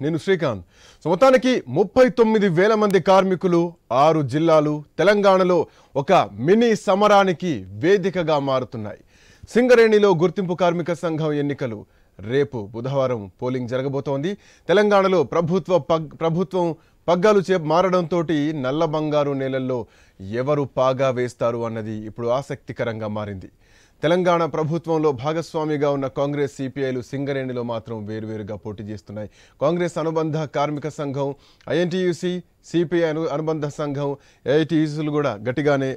నేను శ్రీకాంత్. మొత్తానికి 39,000 మంది కార్మికులు 6 జిల్లాలు తెలంగాణలో ఒక మినీ సమరానికి వేదికగా మారుతున్నాయి. సింగరేణిలో గుర్తింపు కార్మిక సంఘం ఎన్నికలు రేపు బుధవారం పోలింగ్ జరగబోతోంది. తెలంగాణలో ప్రభుత్వం పగ్గాలు మారడంతో నల్ల బంగారు నేలల్లో ఎవరు పాగా వేస్తారు అన్నది ఇప్పుడు ఆసక్తికరంగా మారింది. తెలంగాణ ప్రభుత్వంలో భాగస్వామిగా ఉన్న కాంగ్రెస్ సిపిఐలు సింగరేణిలో మాత్రం వేరువేరుగా పోటీ చేస్తున్నాయి. కాంగ్రెస్ అనుబంధ కార్మిక సంఘం ఐఎన్టీయూసీ, సిపిఐ అనుబంధ సంఘం ఏఐటీయూసీలు కూడా గట్టిగానే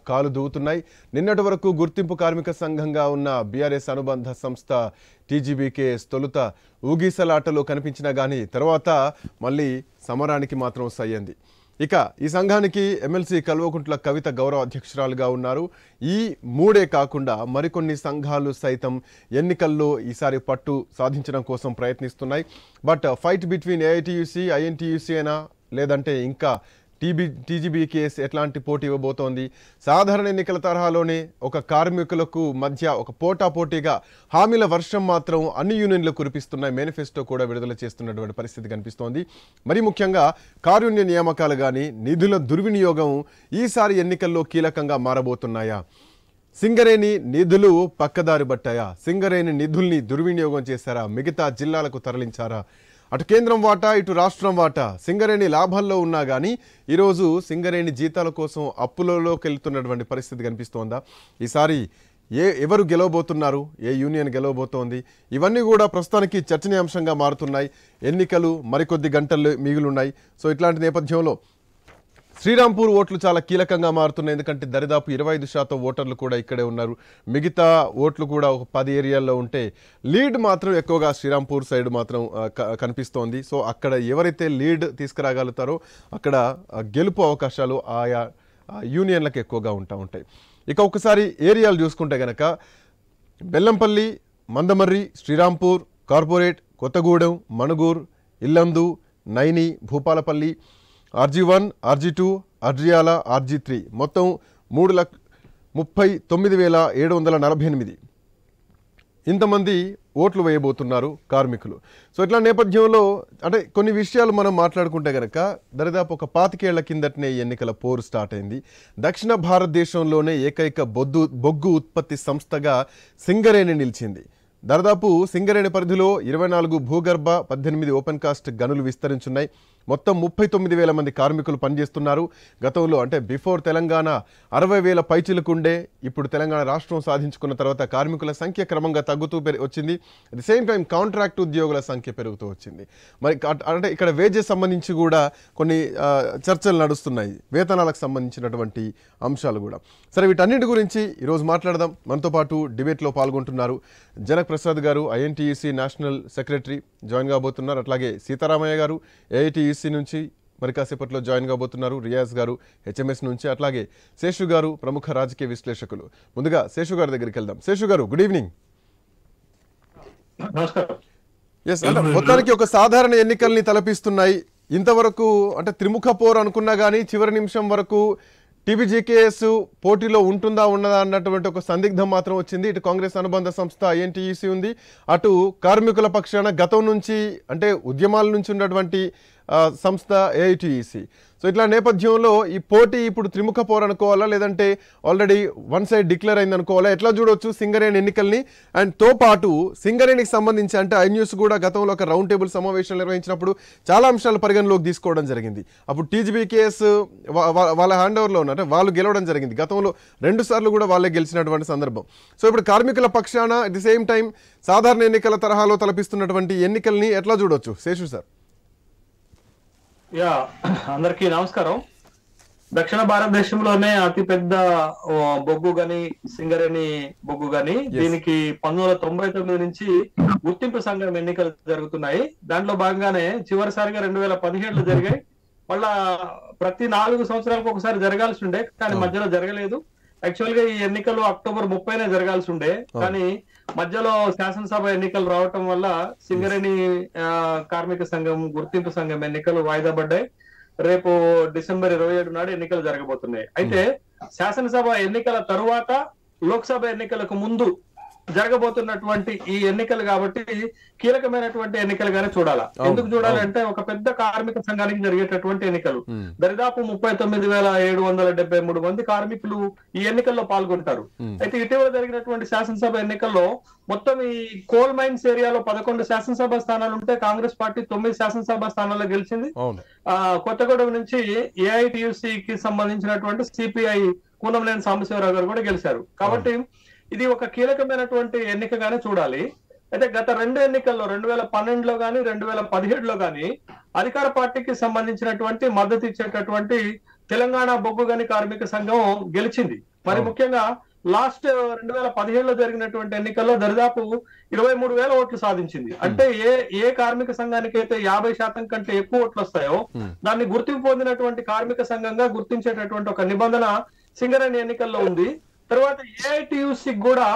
కాలు దూవుతున్నాయి. నిన్నటి వరకు గుర్తింపు కార్మిక సంఘంగా ఉన్న బీఆర్ఎస్ అనుబంధ సంస్థ టీజీబీకేఎస్ తొలుత ఊగిసలాటలో కనిపించినా కానీ తర్వాత మళ్ళీ సమరానికి మాత్రం సయ్యంది. ఇక ఈ సంఘానికి ఎమ్మెల్సీ కల్వకుంట్ల కవిత గౌరవ అధ్యక్షురాలుగా ఉన్నారు. ఈ మూడే కాకుండా మరికొన్ని సంఘాలు సైతం ఎన్నికల్లో ఈసారి పట్టు సాధించడం కోసం ప్రయత్నిస్తున్నాయి. But fight between AITUC, INTUC అయినా లేదంటే ఇంకా టీజీబీకేఎస్ ఎట్లాంటి పోటీ ఇవ్వబోతోంది? సాధారణ ఎన్నికల తరహాలోనే ఒక కార్మికులకు మధ్య ఒక పోటాపోటీగా హామీల వర్షం మాత్రం అన్ని యూనియన్లు కురిపిస్తున్నాయి. మేనిఫెస్టో కూడా విడుదల చేస్తున్నటువంటి పరిస్థితి కనిపిస్తోంది. మరి ముఖ్యంగా కారుణ్య నియామకాలు కానీ నిధుల దుర్వినియోగం ఈసారి ఎన్నికల్లో కీలకంగా మారబోతున్నాయా? సింగరేణి నిధులు పక్కదారి పట్టాయా? సింగరేణి నిధుల్ని దుర్వినియోగం చేశారా? మిగతా జిల్లాలకు తరలించారా? అటు కేంద్రం వాటా, ఇటు రాష్ట్రం వాటా. సింగరేణి లాభాల్లో ఉన్నా కానీ ఈరోజు సింగరేణి జీతాల కోసం అప్పులలోకి వెళ్తున్నటువంటి పరిస్థితి కనిపిస్తోందా? ఈసారి ఎవరు గెలవబోతున్నారు? A union గెలవబోతోంది? ఇవన్నీ కూడా ప్రస్తుతానికి చర్చనీయాంశంగా మారుతున్నాయి. ఎన్నికలు మరికొద్ది గంటలు మిగులున్నాయి. సో ఇట్లాంటి నేపథ్యంలో శ్రీరాంపూర్ ఓట్లు చాలా కీలకంగా మారుతున్నాయి. ఎందుకంటే దరిదాపు 25% ఓటర్లు కూడా ఇక్కడే ఉన్నారు. మిగతా ఓట్లు కూడా ఒక 10 ఏరియాల్లో ఉంటే లీడ్ మాత్రం ఎక్కువగా శ్రీరాంపూర్ సైడ్ మాత్రం కనిపిస్తోంది. సో అక్కడ ఎవరైతే లీడ్ తీసుకురాగలుగుతారో అక్కడ గెలుపు అవకాశాలు ఆయా యూనియన్లకు ఎక్కువగా ఉంటాయి. ఇక ఒకసారి ఏరియాలు చూసుకుంటే కనుక Bellampalli, Mandamarri, Srirampur, corporate, Kothagudem, Manugur, Illandu, Naini, Bhupalpally, RG1, RG2, అర్జియాల, RG3 మొత్తం 3,39,748 ఇంతమంది ఓట్లు వేయబోతున్నారు కార్మికులు. సో ఇట్లా నేపథ్యంలో అంటే కొన్ని విషయాలు మనం మాట్లాడుకుంటే కనుక దరిదాపు ఒక 25 ఏళ్ల కిందటనే ఎన్నికల పోరు స్టార్ట్ అయింది. దక్షిణ భారతదేశంలోనే ఏకైక బొగ్గు ఉత్పత్తి సంస్థగా సింగరేణి నిలిచింది. దాదాపు సింగరేణి పరిధిలో 24 భూగర్భ, 18 ఓపెన్ కాస్ట్ గనులు విస్తరించున్నాయి. మొత్తం 39,000 మంది కార్మికులు పనిచేస్తున్నారు. గతంలో అంటే బిఫోర్ తెలంగాణ 60,000 పైచిలుకుండే. ఇప్పుడు తెలంగాణ రాష్ట్రం సాధించుకున్న తర్వాత కార్మికుల సంఖ్య క్రమంగా తగ్గుతూ వచ్చింది. At the same time contract ఉద్యోగుల సంఖ్య పెరుగుతూ వచ్చింది. మరి అంటే ఇక్కడ వేజెస్ సంబంధించి కూడా కొన్ని చర్చలు నడుస్తున్నాయి, వేతనాలకు సంబంధించినటువంటి అంశాలు కూడా. సరే, వీటన్నిటి గురించి ఈరోజు మాట్లాడదాం. మనతో పాటు డిబేట్లో పాల్గొంటున్నారు జనక్ ప్రసాద్ గారు, ఐఎన్టీయూసీ నేషనల్ సెక్రటరీ జాయిన్ కాబోతున్నారు. అట్లాగే సీతారామయ్య గారు ఏఐటీయూసీ నుంచి మరి కాసేపట్లో జాయిన్ కాబోతున్నారు. రియాజ్ గారు హెచ్ఎంఎస్ నుంచి, అట్లాగే శేషు గారు ప్రముఖ రాజకీయ విశ్లేషకులు. ముందుగా శేషు గారి దగ్గరికి వెళ్దాం. శేషు గారు, గుడ్ ఈవినింగ్. ఎస్, అంటే మొత్తానికి ఒక సాధారణ ఎన్నికల్ని తలపిస్తున్నాయి. ఇంతవరకు అంటే త్రిముఖ పోరు అనుకున్నా కానీ చివరి నిమిషం వరకు టీబీజీకేఎస్ పోటీలో ఉంటుందా ఉన్నదా అన్నటువంటి ఒక సందిగ్ధం మాత్రం వచ్చింది. ఇటు కాంగ్రెస్ అనుబంధ సంస్థ ఐఎన్టీయూసీ ఉంది, అటు కార్మికుల పక్షాన గతం నుంచి అంటే ఉద్యమాల నుంచి ఉన్నటువంటి సంస్థ ఏఐటీయూసీ. సో ఇట్లా నేపథ్యంలో ఈ పోటీ ఇప్పుడు త్రిముఖ పోరు అనుకోవాలా, లేదంటే ఆల్రెడీ వన్ సైడ్ డిక్లేర్ అయింది అనుకోవాలా? ఎట్లా చూడవచ్చు సింగరేణి ఎన్నికల్ని? అండ్ తో పాటు సింగరేణికి సంబంధించి అంటే ఐన్యూస్ కూడా గతంలో ఒక రౌండ్ టేబుల్ సమావేశాలు నిర్వహించినప్పుడు చాలా అంశాలు పరిగణలోకి తీసుకోవడం జరిగింది. అప్పుడు టీజీబీకేఎస్ వాళ్ళ హ్యాండ్ ఓవర్లో ఉన్న అంటే వాళ్ళు గెలవడం జరిగింది. గతంలో 2 సార్లు కూడా వాళ్ళే గెలిచినటువంటి సందర్భం. సో ఇప్పుడు కార్మికుల పక్షాన అట్ ది సేమ్ టైం సాధారణ ఎన్నికల తరహాలో తలపిస్తున్నటువంటి ఎన్నికల్ని ఎట్లా చూడవచ్చు శేషు సార్? అందరికీ నమస్కారం. దక్షిణ భారతదేశంలోనే అతిపెద్ద బొగ్గు గని సింగరేణి బొగ్గు గని. దీనికి 1999 నుంచి గుర్తింపు సంఘం ఎన్నికలు జరుగుతున్నాయి. దాంట్లో భాగంగానే చివరిసారిగా 2017లో జరిగాయి. మళ్ళా ప్రతి 4 సంవత్సరాలకు ఒకసారి జరగాల్సి ఉండే, కానీ మధ్యలో జరగలేదు. యాక్చువల్ గా ఈ ఎన్నికలు అక్టోబర్ 30నే జరగాల్సి ఉండే, కానీ మధ్యలో శాసనసభ ఎన్నికలు రావటం వల్ల సింగరేణి కార్మిక సంఘం గుర్తింపు సంఘం ఎన్నికలు వాయిదా పడ్డాయి. రేపు డిసెంబర్ 27 నాడు ఎన్నికలు జరగబోతున్నాయి. అయితే శాసనసభ ఎన్నికల తరువాత లోక్సభ ఎన్నికలకు ముందు జరగబోతున్నటువంటి ఈ ఎన్నికలు కాబట్టి కీలకమైనటువంటి ఎన్నికలుగానే చూడాలా. ఎందుకు చూడాలంటే ఒక పెద్ద కార్మిక సంఘానికి జరిగేటటువంటి ఎన్నికలు. దరిదాపు 39,773 మంది కార్మికులు ఈ ఎన్నికల్లో పాల్గొంటారు. అయితే ఇటీవల జరిగినటువంటి శాసనసభ ఎన్నికల్లో మొత్తం ఈ కోల్ మైన్స్ ఏరియాలో 11 శాసనసభ స్థానాలు ఉంటే కాంగ్రెస్ పార్టీ 9 శాసనసభ స్థానాల్లో గెలిచింది. కొత్తగూడెం నుంచి ఏఐటియుసి కి సంబంధించినటువంటి సిపిఐ కూనంనేని సాంబశివరావు గారు కూడా గెలిచారు. కాబట్టి ఇది ఒక కీలకమైనటువంటి ఎన్నికగానే చూడాలి. అయితే గత 2 ఎన్నికల్లో 2012లో గాని 2017లో గాని అధికార పార్టీకి సంబంధించినటువంటి మద్దతు ఇచ్చేటటువంటి తెలంగాణ బొగ్గు గని కార్మిక సంఘం గెలిచింది. మరి ముఖ్యంగా లాస్ట్ 2017లో జరిగినటువంటి ఎన్నికల్లో దరిదాపు 23,000 ఓట్లు సాధించింది. అంటే ఏ కార్మిక సంఘానికి అయితే 50% కంటే ఎక్కువ ఓట్లు వస్తాయో దాన్ని గుర్తింపు పొందినటువంటి కార్మిక సంఘంగా గుర్తించేటటువంటి ఒక నిబంధన సింగరేణి ఎన్నికల్లో ఉంది. తర్వాత ఏఐటియుసి కూడా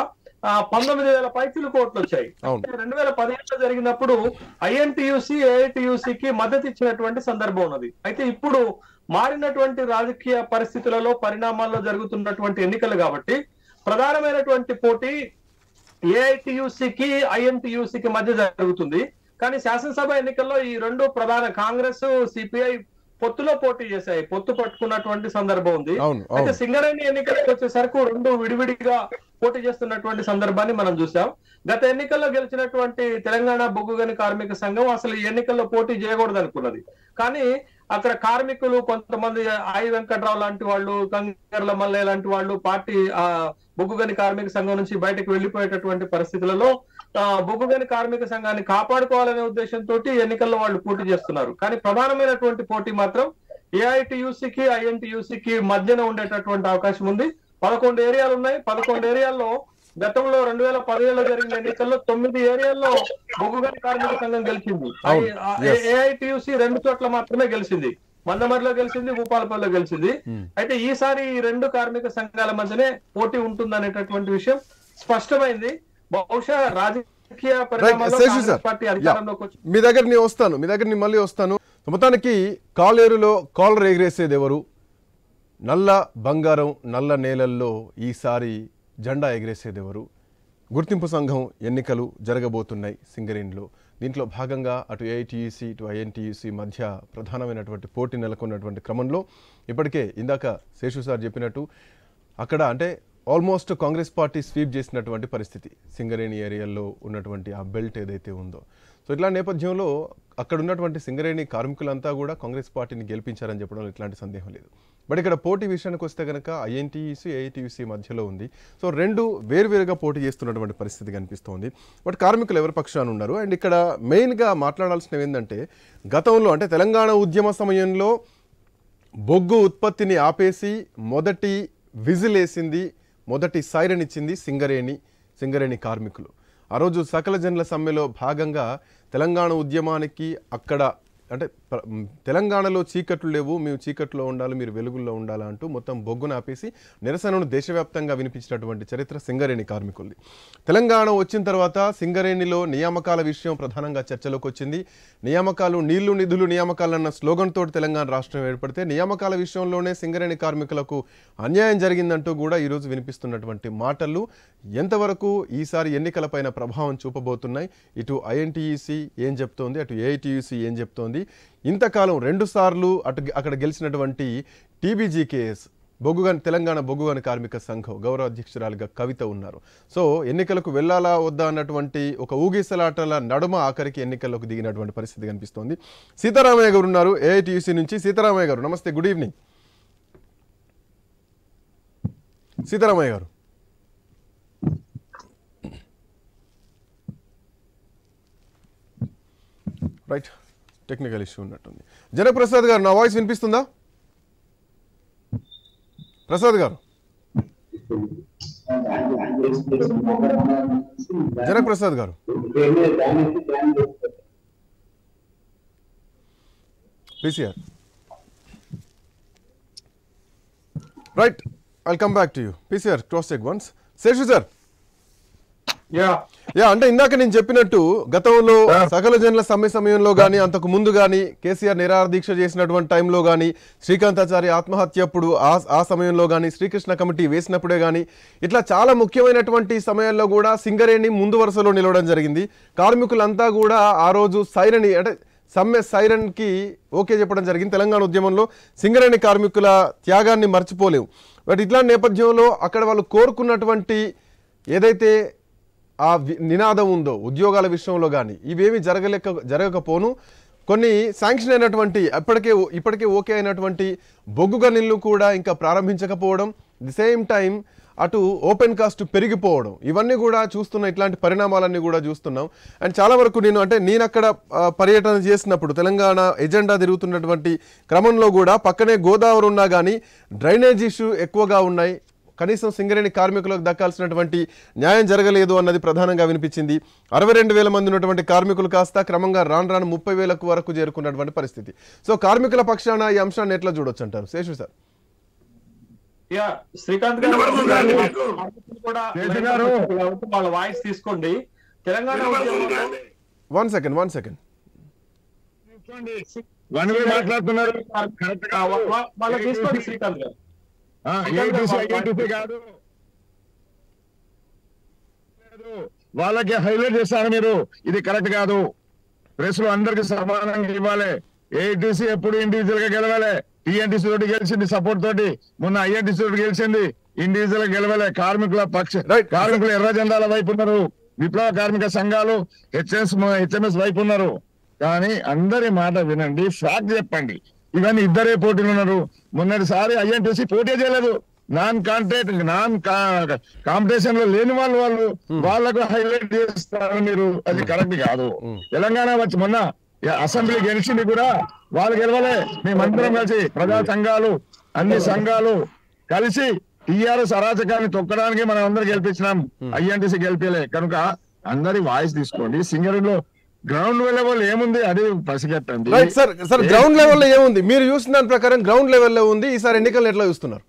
19,000 పైచిలకు ఓట్లు వచ్చాయి. 2017లో జరిగినప్పుడు ఐఎన్టీయూసీ ఏఐటియుసికి మద్దతు ఇచ్చినటువంటి సందర్భం ఉన్నది. అయితే ఇప్పుడు మారినటువంటి రాజకీయ పరిస్థితులలో పరిణామాల్లో జరుగుతున్నటువంటి ఎన్నికలు కాబట్టి ప్రధానమైనటువంటి పోటీ ఏఐటియుసికి ఐఎన్టీయూసికి మధ్య జరుగుతుంది. కానీ శాసనసభ ఎన్నికల్లో ఈ రెండు ప్రధాన కాంగ్రెస్ సిపిఐ పొత్తులో పోటీ చేశాయి. పొత్తు పట్టుకున్నటువంటి సందర్భం ఉంది. అయితే సింగరేణి ఎన్నికలకు వచ్చేసరికి రెండు విడివిడిగా పోటీ చేస్తున్నటువంటి సందర్భాన్ని మనం చూసాం. గత ఎన్నికల్లో గెలిచినటువంటి తెలంగాణ బొగ్గు గని కార్మిక సంఘం అసలు ఈ ఎన్నికల్లో పోటీ చేయకూడదు అనుకున్నది. కానీ అక్కడ కార్మికులు కొంతమంది ఐ వెంకట్రావు లాంటి వాళ్ళు, కంగర్ల మల్లయ్య లాంటి వాళ్ళు పార్టీ బొగ్గు గని కార్మిక సంఘం నుంచి బయటకు వెళ్లిపోయేటటువంటి పరిస్థితులలో బొగ్గు గని కార్మిక సంఘాన్ని కాపాడుకోవాలనే ఉద్దేశంతో ఎన్నికల్లో వాళ్ళు పోటీ చేస్తున్నారు. కానీ ప్రధానమైనటువంటి పోటీ మాత్రం ఏఐటియుసికి ఐఎన్టీయూసికి మధ్యన ఉండేటటువంటి అవకాశం ఉంది. 11 ఏరియాలు ఉన్నాయి. 11 ఏరియాల్లో గతంలో 2017లో జరిగిన ఎన్నికల్లో 9 ఏరియాల్లో బొగ్గు గని కార్మిక సంఘం గెలిచింది. ఏఐటియుసి 2 చోట్ల మాత్రమే గెలిచింది. మందమరిలో గెలిచింది, భూపాలపల్లిలో గెలిచింది. అయితే ఈసారి ఈ 2 కార్మిక సంఘాల మధ్యనే పోటీ ఉంటుందనేటటువంటి విషయం స్పష్టమైంది. బహుశా రాజకీయ పరిణామాల్లో కాంగ్రెస్ పార్టీ అధికారంలోకి వచ్చి మీ దగ్గర మళ్ళీ వస్తాను. మొత్తానికి కాలేరులో కాలర్ ఎగిరేసేది ఎవరు? నల్ల బంగారం నల్ల నేలల్లో ఈసారి జెండా ఎగిరేసేది ఎవరు? గుర్తింపు సంఘం ఎన్నికలు జరగబోతున్నాయి సింగరేణిలో. దీంట్లో భాగంగా అటు ఏఐటియుసి ఇటు ఐఎన్టీయూసి మధ్య ప్రధానమైనటువంటి పోటీ నెలకొన్నటువంటి క్రమంలో ఇప్పటికే ఇందాక శేషు సార్ చెప్పినట్టు అక్కడ అంటే ఆల్మోస్ట్ కాంగ్రెస్ పార్టీ స్వీప్ చేసినటువంటి పరిస్థితి సింగరేణి ఏరియాలో ఉన్నటువంటి ఆ బెల్ట్ ఏదైతే ఉందో. సో ఇట్లా నేపథ్యంలో అక్కడ ఉన్నటువంటి సింగరేణి కార్మికులంతా కూడా కాంగ్రెస్ పార్టీని గెలిపించారని చెప్పడంలో ఎట్లాంటి సందేహం లేదు. బట్ ఇక్కడ పోటీ విషయానికి వస్తే కనుక ఐఎన్టీయూసీ ఏఐటీయూసీ మధ్యలో ఉంది. సో రెండు వేరువేరుగా పోటీ చేస్తున్నటువంటి పరిస్థితి కనిపిస్తోంది. బట్ కార్మికులు ఎవరి పక్షాన ఉన్నారు? అండ్ ఇక్కడ మెయిన్గా మాట్లాడాల్సినవి ఏంటంటే గతంలో అంటే తెలంగాణ ఉద్యమ సమయంలో బొగ్గు ఉత్పత్తిని ఆపేసి మొదటి విజిల్ వేసింది, మొదటి సైరన్ ఇచ్చింది సింగరేణి కార్మికులు. ఆ రోజు సకల జనుల సమ్మెలో భాగంగా తెలంగాణ ఉద్యమానికి అక్కడ అంటే తెలంగాణలో చీకట్లు లేవు, మేము చీకట్లో ఉండాలి, మీరు వెలుగుల్లో ఉండాలి అంటూ మొత్తం బొగ్గును ఆపేసి నిరసనను దేశవ్యాప్తంగా వినిపించినటువంటి చరిత్ర సింగరేణి కార్మికులది. తెలంగాణ వచ్చిన తర్వాత సింగరేణిలో నియామకాల విషయం ప్రధానంగా చర్చలోకి వచ్చింది. నియామకాలు నీళ్లు నిధులు నియామకాలు అన్న స్లోగన్ తోటి తెలంగాణ రాష్ట్రం ఏర్పడితే నియామకాల విషయంలోనే సింగరేణి కార్మికులకు అన్యాయం జరిగిందంటూ కూడా ఈరోజు వినిపిస్తున్నటువంటి మాటలు ఎంతవరకు ఈసారి ఎన్నికలపైన ప్రభావం చూపబోతున్నాయి? ఇటు ఐఎన్టీయూసీ ఏం చెప్తోంది, అటు ఏఐటీయూసీ ఏం చెప్తోంది? ఇంతకాలం 2 సార్లు అక్కడ గెలిచినటువంటి టీబీజీకేఎస్ తెలంగాణ బొగ్గు గని కార్మిక సంఘం గౌరవ అధ్యక్షురాలుగా కవిత ఉన్నారు. సో ఎన్నికలకు వెళ్ళాలా వద్దా అన్నటువంటి ఒక ఊగిసలాటల నడుమ ఆఖరికి ఎన్నికల్లోకి దిగినటువంటి పరిస్థితి కనిపిస్తోంది. సీతారామయ్య గారు ఉన్నారు ఏఐటీయూసీ నుంచి. సీతారామయ్య గారు నమస్తే, గుడ్ ఈవినింగ్. సీతారామయ్య గారు రైట్, టెక్నికల్ ఇష్యూ ఉన్నట్టుంది. జనప్రసాద్ గారు, నా వాయిస్ వినిపిస్తుందా? ప్రసాద్ గారు, జనప్రసాద్ గారు, PCR right, I'll come back to you. PCR cross check once. Seshu sir, yeah అంటే ఇందాక నేను చెప్పినట్టు గతంలో సకల జనుల సమ్మె సమయంలో గానీ అంతకు ముందు గానీ కేసీఆర్ నిరాహార దీక్ష చేసినటువంటి టైంలో గానీ శ్రీకాంతాచారి ఆత్మహత్య అప్పుడు ఆ సమయంలో గానీ శ్రీకృష్ణ కమిటీ వేసినప్పుడే గానీ ఇట్లా చాలా ముఖ్యమైనటువంటి సమయాల్లో కూడా సింగరేణి ముందు వరుసలో నిలవడం జరిగింది. కార్మికులంతా కూడా ఆ రోజు సైరని అంటే సమ్మె సైరన్కి ఓకే చెప్పడం జరిగింది. తెలంగాణ ఉద్యమంలో సింగరేణి కార్మికుల త్యాగాన్ని మర్చిపోలేవు. బట్ ఇట్లాంటి నేపథ్యంలో అక్కడ వాళ్ళు కోరుకున్నటువంటి ఏదైతే ఆ నినాదం ఉందో ఉద్యోగాల విషయంలో కానీ ఇవేమీ జరగకపోను కొన్ని శాంక్షన్ అయినటువంటి ఇప్పటికే ఓకే అయినటువంటి బొగ్గు గనులు కూడా ఇంకా ప్రారంభించకపోవడం, ది సేమ్ టైం అటు ఓపెన్ కాస్ట్ పెరిగిపోవడం, ఇవన్నీ కూడా చూస్తున్న ఇట్లాంటి పరిణామాలన్నీ కూడా చూస్తున్నాం. అండ్ చాలా వరకు నేను అక్కడ పర్యటన చేసినప్పుడు తెలంగాణ ఎజెండా తిరుగుతున్నటువంటి క్రమంలో కూడా పక్కనే గోదావరి ఉన్నా కానీ డ్రైనేజ్ ఇష్యూ ఎక్కువగా ఉన్నాయి. కనీసం సింగరేణి కార్మికులకు దక్కాల్సినటువంటి న్యాయం జరగలేదు అన్నది ప్రధానంగా వినిపించింది. 62,000 మంది ఉన్నటువంటి కార్మికులు కాస్త క్రమంగా రాను 30,000 వరకు చేరుకున్నటువంటి పరిస్థితి. సో కార్మికుల పక్షాన ఈ అంశాన్ని ఎట్లా చూడొచ్చు అంటారు శేషు సార్? శ్రీకాంత్ గారు వాళ్ళ వాయిస్ తీసుకోండి. తెలంగాణ వన్ సెకండ్ మాట్లాడుతున్నారు వాళ్ళ తీసుకోండి శ్రీకాంత్ గారు. కాదు వాళ్ళకి హైలైట్ చేస్తారు మీరు, ఇది కరెక్ట్ కాదు. ప్రెస్ లో అందరికి సమానంగా ఇవ్వాలి. ఏఐటీసీ ఎప్పుడు ఇండివిజువల్ గా గెలవాలి. టీఎన్టీసీ తోటి గెలిచింది సపోర్ట్ తోటి, మొన్న ఐఎన్టీసీ తోటి గెలిచింది. ఇండివిజువల్ గా గెలవాలి. కార్మికులు ఎర్ర జెండాల వైపు ఉన్నారు. విప్లవ కార్మిక సంఘాలు హెచ్ఎంఎస్ వైపు ఉన్నారు. కానీ అందరి మాట వినండి, ఫ్యాక్ట్ చెప్పండి. ఇవన్నీ ఇద్దరే పోటీలు ఉన్నారు. మొన్నటిసారి ఐఎన్టీసీ పోటీ చేయలేదు. నాన్ కాంపిటీషన్ లో లేని వాళ్ళకు హైలైట్ చేస్తారు మీరు, అది కరెక్ట్ కాదు. తెలంగాణ వచ్చి మొన్న అసెంబ్లీ గెలిచింది కూడా వాళ్ళు గెలవలే. మేమందరం కలిసి ప్రజా సంఘాలు అన్ని సంఘాలు కలిసి టీఆర్ఎస్ అరాచకాన్ని తొక్కడానికి మనం అందరం గెలిపించినాం. ఐఎన్టీసీ గెలిపలే. కనుక అందరి వాయిస్ తీసుకోండి. సింగరేణిలో గ్రౌండ్ లెవెల్ ఏముంది అది పసిగట్టండి. సార్ గ్రౌండ్ లెవెల్లో ఏముంది మీరు చూసిన దాని ప్రకారం? గ్రౌండ్ లెవెల్లో ఉంది. ఈసారి ఎన్నికలు ఎట్లా చూస్తున్నారు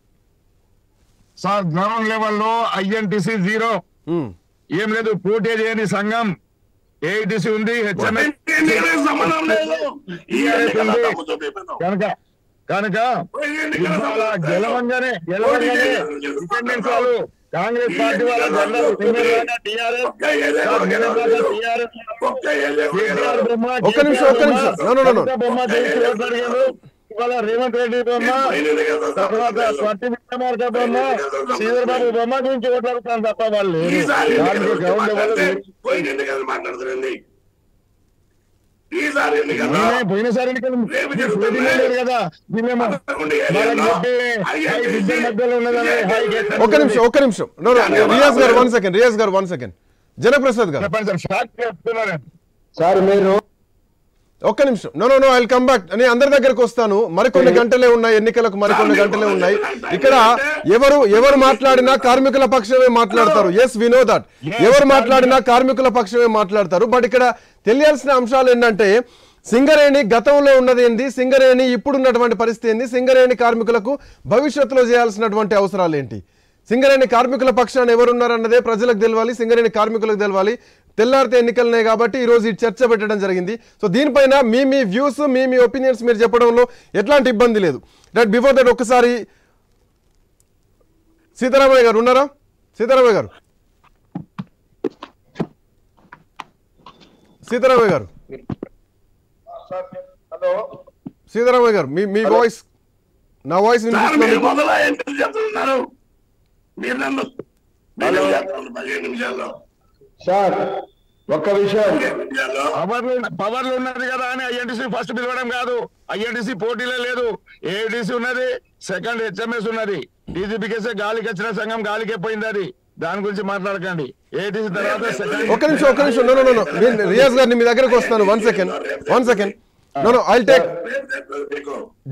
సార్? గ్రౌండ్ లెవెల్లో ఐఎన్టీసీ జీరో, ఏం లేదు. పోటీ చేయని సంఘం ఏఐటీసీ ఉంది, హెచ్ఎంఎస్ కనుక గెలవంగానే ఇండిపెండెన్స్ వాళ్ళు కాంగ్రెస్ పార్టీ వాళ్ళ ఇవాళ రేవంత్ రెడ్డి బొమ్మ, తర్వాత స్వట్టి విక్రమార్క బొమ్మ, శ్రీధర్ బాబు బొమ్మ గురించి ఓట్లాడుతాను తప్ప వాళ్ళు గ్రౌండ్ లెవెల్. పోయినసారి ఎన్నికలు కదా మధ్యలో ఉన్నదని. ఒక్క నిమిషం రియాజ్ గారు వన్ సెకండ్ జనప్రసాద్ గారు చెప్పండి సార్. ఫ్యాక్ట్ చెప్తున్నారు సార్ మీరు. ఒక్క నిమిషం. No I'll come back. నేను అందరి దగ్గరకు వస్తాను. మరికొన్ని గంటలే ఉన్నాయి, ఎన్నికలకు మరికొన్ని గంటలే ఉన్నాయి. ఇక్కడ ఎవరు మాట్లాడినా కార్మికుల పక్షమే మాట్లాడతారు. Yes we know that. ఎవరు మాట్లాడినా కార్మికుల పక్షమే మాట్లాడతారు. బట్ ఇక్కడ తెలియాల్సిన అంశాలు ఏంటంటే సింగరేణి గతంలో ఉన్నది ఏంది, సింగరేణి ఇప్పుడున్నటువంటి పరిస్థితి ఏంది, సింగరేణి కార్మికులకు భవిష్యత్తులో చేయాల్సినటువంటి అవసరాలు ఏంటి, సింగరేణి కార్మికుల పక్షాన ఎవరున్నారన్నదే ప్రజలకు తెలవాలి, సింగరేణి కార్మికులకు తెలవాలి. తెల్లారితే ఎన్నికలున్నాయి కాబట్టి ఈ రోజు ఈ చర్చ పెట్టడం జరిగింది. సో దీనిపైన మీ వ్యూస్ మీ ఒపీనియన్స్ మీరు చెప్పడంలో ఎట్లాంటి ఇబ్బంది లేదు. రైట్, బిఫోర్ దట్ ఒక్కసారి సీతారామయ్య గారు ఉన్నారా? సీతారామయ్య గారు సీతారామయ్య గారు మీ వాయిస్ నా వాయిస్ వినిపిస్తుంది. సార్ ఒక్క విషయం, పవర్లు ఉన్నది కదా అని ఐఎన్టీసీ ఫస్ట్ పిలవడం కాదు. ఐఎన్టీసీ పోటీలే లేదు. ఏఐటీసీ ఉన్నది, సెకండ్ హెచ్ఎంఎస్ ఉన్నది. డీజీపీకేసే గాలికి వచ్చిన సంఘం గాలికే పోయింది. అది దాని గురించి మాట్లాడకండి. ఏఐటీసీ తర్వాత సెకండ్. ఒక్క నిమిషం రియాజ్ గారిని మీ దగ్గరకు వస్తాను. One second. I'll take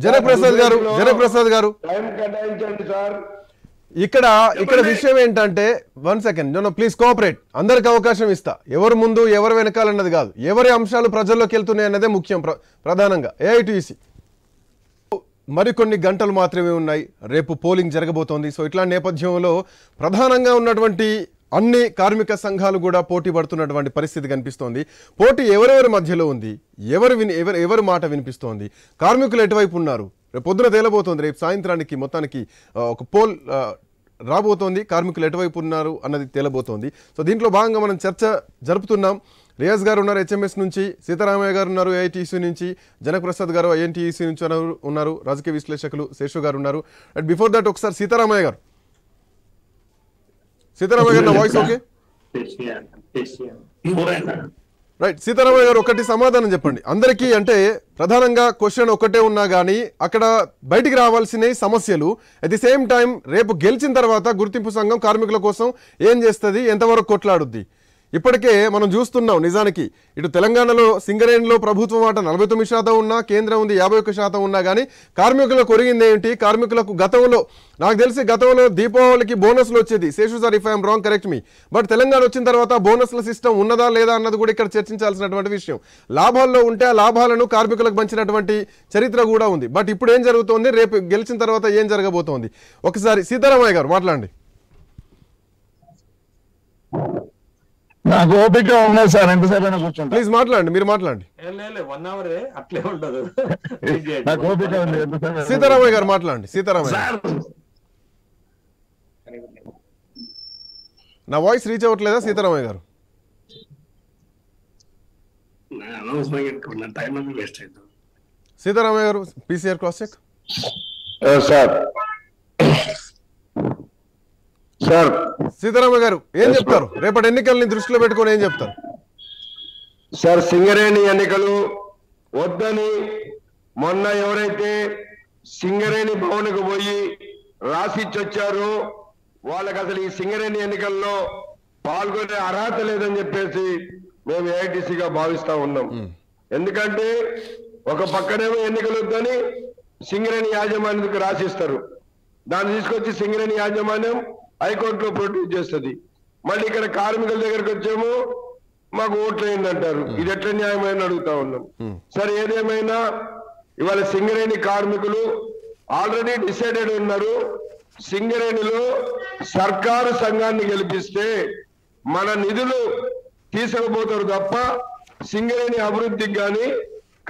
Jana Prasad గారు ఇక్కడ విషయం ఏంటంటే వన్ సెకండ్. Please cooperate. అందరికి అవకాశం ఇస్తా. ఎవరు ముందు ఎవరు వెనకాలన్నది కాదు, ఎవరి అంశాలు ప్రజల్లోకి వెళ్తున్నాయి అన్నదే ముఖ్యం. ప్రధానంగా ఏఐటీసీ మరికొన్ని గంటలు మాత్రమే ఉన్నాయి. రేపు పోలింగ్ జరగబోతోంది. సో ఇట్లాంటి నేపథ్యంలో ప్రధానంగా ఉన్నటువంటి అన్ని కార్మిక సంఘాలు కూడా పోటీ పడుతున్నటువంటి పరిస్థితి కనిపిస్తోంది. పోటీ ఎవరెవరి మధ్యలో ఉంది, ఎవరి మాట వినిపిస్తోంది, కార్మికులు ఎటువైపు ఉన్నారు, రేపు పొద్దున తేలబోతోంది. రేపు సాయంత్రానికి మొత్తానికి ఒక పోల్ రాబోతోంది, కార్మికులు ఎటువైపు ఉన్నారు అన్నది తేలబోతోంది. సో దీంట్లో భాగంగా మనం చర్చ జరుపుతున్నాం. రియాజ్ గారు ఉన్నారు HMS నుంచి, సీతారామయ్య గారు ఉన్నారు AITC నుంచి, జనప్రసాద్ గారు INTEC నుంచి ఉన్నారు, రాజకీయ విశ్లేషకులు శేషు గారు ఉన్నారు. అండ్ బిఫోర్ దట్ ఒకసారి సీతారామయ్య గారు నా వాయిస్ ఓకే రైట్? సీతారామయ్య గారు ఒకటి సమాధానం చెప్పండి అందరికీ. అంటే ప్రధానంగా క్వశ్చన్ ఒకటే ఉన్నా కానీ అక్కడ బయటికి రావాల్సిన సమస్యలు, అట్ ది సేమ్ టైం రేపు గెలిచిన తర్వాత గుర్తింపు సంఘం కార్మికుల కోసం ఏం చేస్తుంది, ఎంతవరకు కొట్లాడుద్ది. ఇప్పటికే మనం చూస్తున్నాం. నిజానికి ఇటు తెలంగాణలో సింగరేణిలో ప్రభుత్వం మాట 49% ఉన్నా, కేంద్రం ఉంది 51% ఉన్నా కానీ కార్మికులకు ఒరిగింది ఏంటి? కార్మికులకు గతంలో నాకు తెలిసి దీపావళికి బోనస్లు వచ్చేది. Seshu sir if I'm wrong correct me. But Telangana వచ్చిన తర్వాత బోనస్ల సిస్టమ్ ఉన్నదా లేదా అన్నది కూడా ఇక్కడ చర్చించాల్సినటువంటి విషయం. లాభాల్లో ఉంటే ఆ లాభాలను కార్మికులకు పంచినటువంటి చరిత్ర కూడా ఉంది. బట్ ఇప్పుడు ఏం జరుగుతోంది, రేపు గెలిచిన తర్వాత ఏం జరగబోతోంది? ఒకసారి సీతారామయ్య గారు మాట్లాడండి. నాకు ఓపిక ఉన్నాయి సార్, ఎంతసేపు అయినా కూర్చోండి. ప్లీజ్ మాట్లాడండి, మీరు మాట్లాడండి. 1 hour అట్లే ఉండదు. నాకు ఓపిక ఉంది. సీతారామయ్య గారు మాట్లాడండి. సీతారామయ్య నా వాయిస్ రీచ్ అవ్వట్లేదా సీతారామయ్య గారు? సీతారామయ్య గారు PCR cross check. Sir Sitaramaiah గారు ఏం చెప్తారు? రేపటి ఎన్నికల్ని దృష్టిలో పెట్టుకొని ఏం చెప్తారు? సార్ సింగరేణి ఎన్నికలు వద్దని మొన్న ఎవరైతే సింగరేణి భవన్కు పోయి రాసిచ్చొచ్చారో వాళ్ళకి అసలు ఈ సింగరేణి ఎన్నికల్లో పాల్గొనే అర్హత లేదని చెప్పేసి మేము AITCగా భావిస్తా ఉన్నాం. ఎందుకంటే ఒక పక్కనేమో ఎన్నికలు వద్దని సింగరేణి యాజమాన్యానికి రాసిస్తారు, దాన్ని తీసుకొచ్చి సింగరేణి యాజమాన్యం హైకోర్టులో ప్రొడ్యూస్ చేస్తుంది. మళ్ళీ ఇక్కడ కార్మికుల దగ్గరకు వచ్చేమో మాకు ఓట్లు అయింది అంటారు. ఇది ఎట్లా న్యాయమైన అడుగుతా ఉన్నాం. సరే ఏదేమైనా ఇవాళ సింగరేణి కార్మికులు ఆల్రెడీ డిసైడెడ్ ఉన్నారు. సింగరేణిలో సర్కారు సంఘాన్ని గెలిపిస్తే మన నిధులు తీసుకుపోతారు తప్ప సింగరేణి అభివృద్ధికి కానీ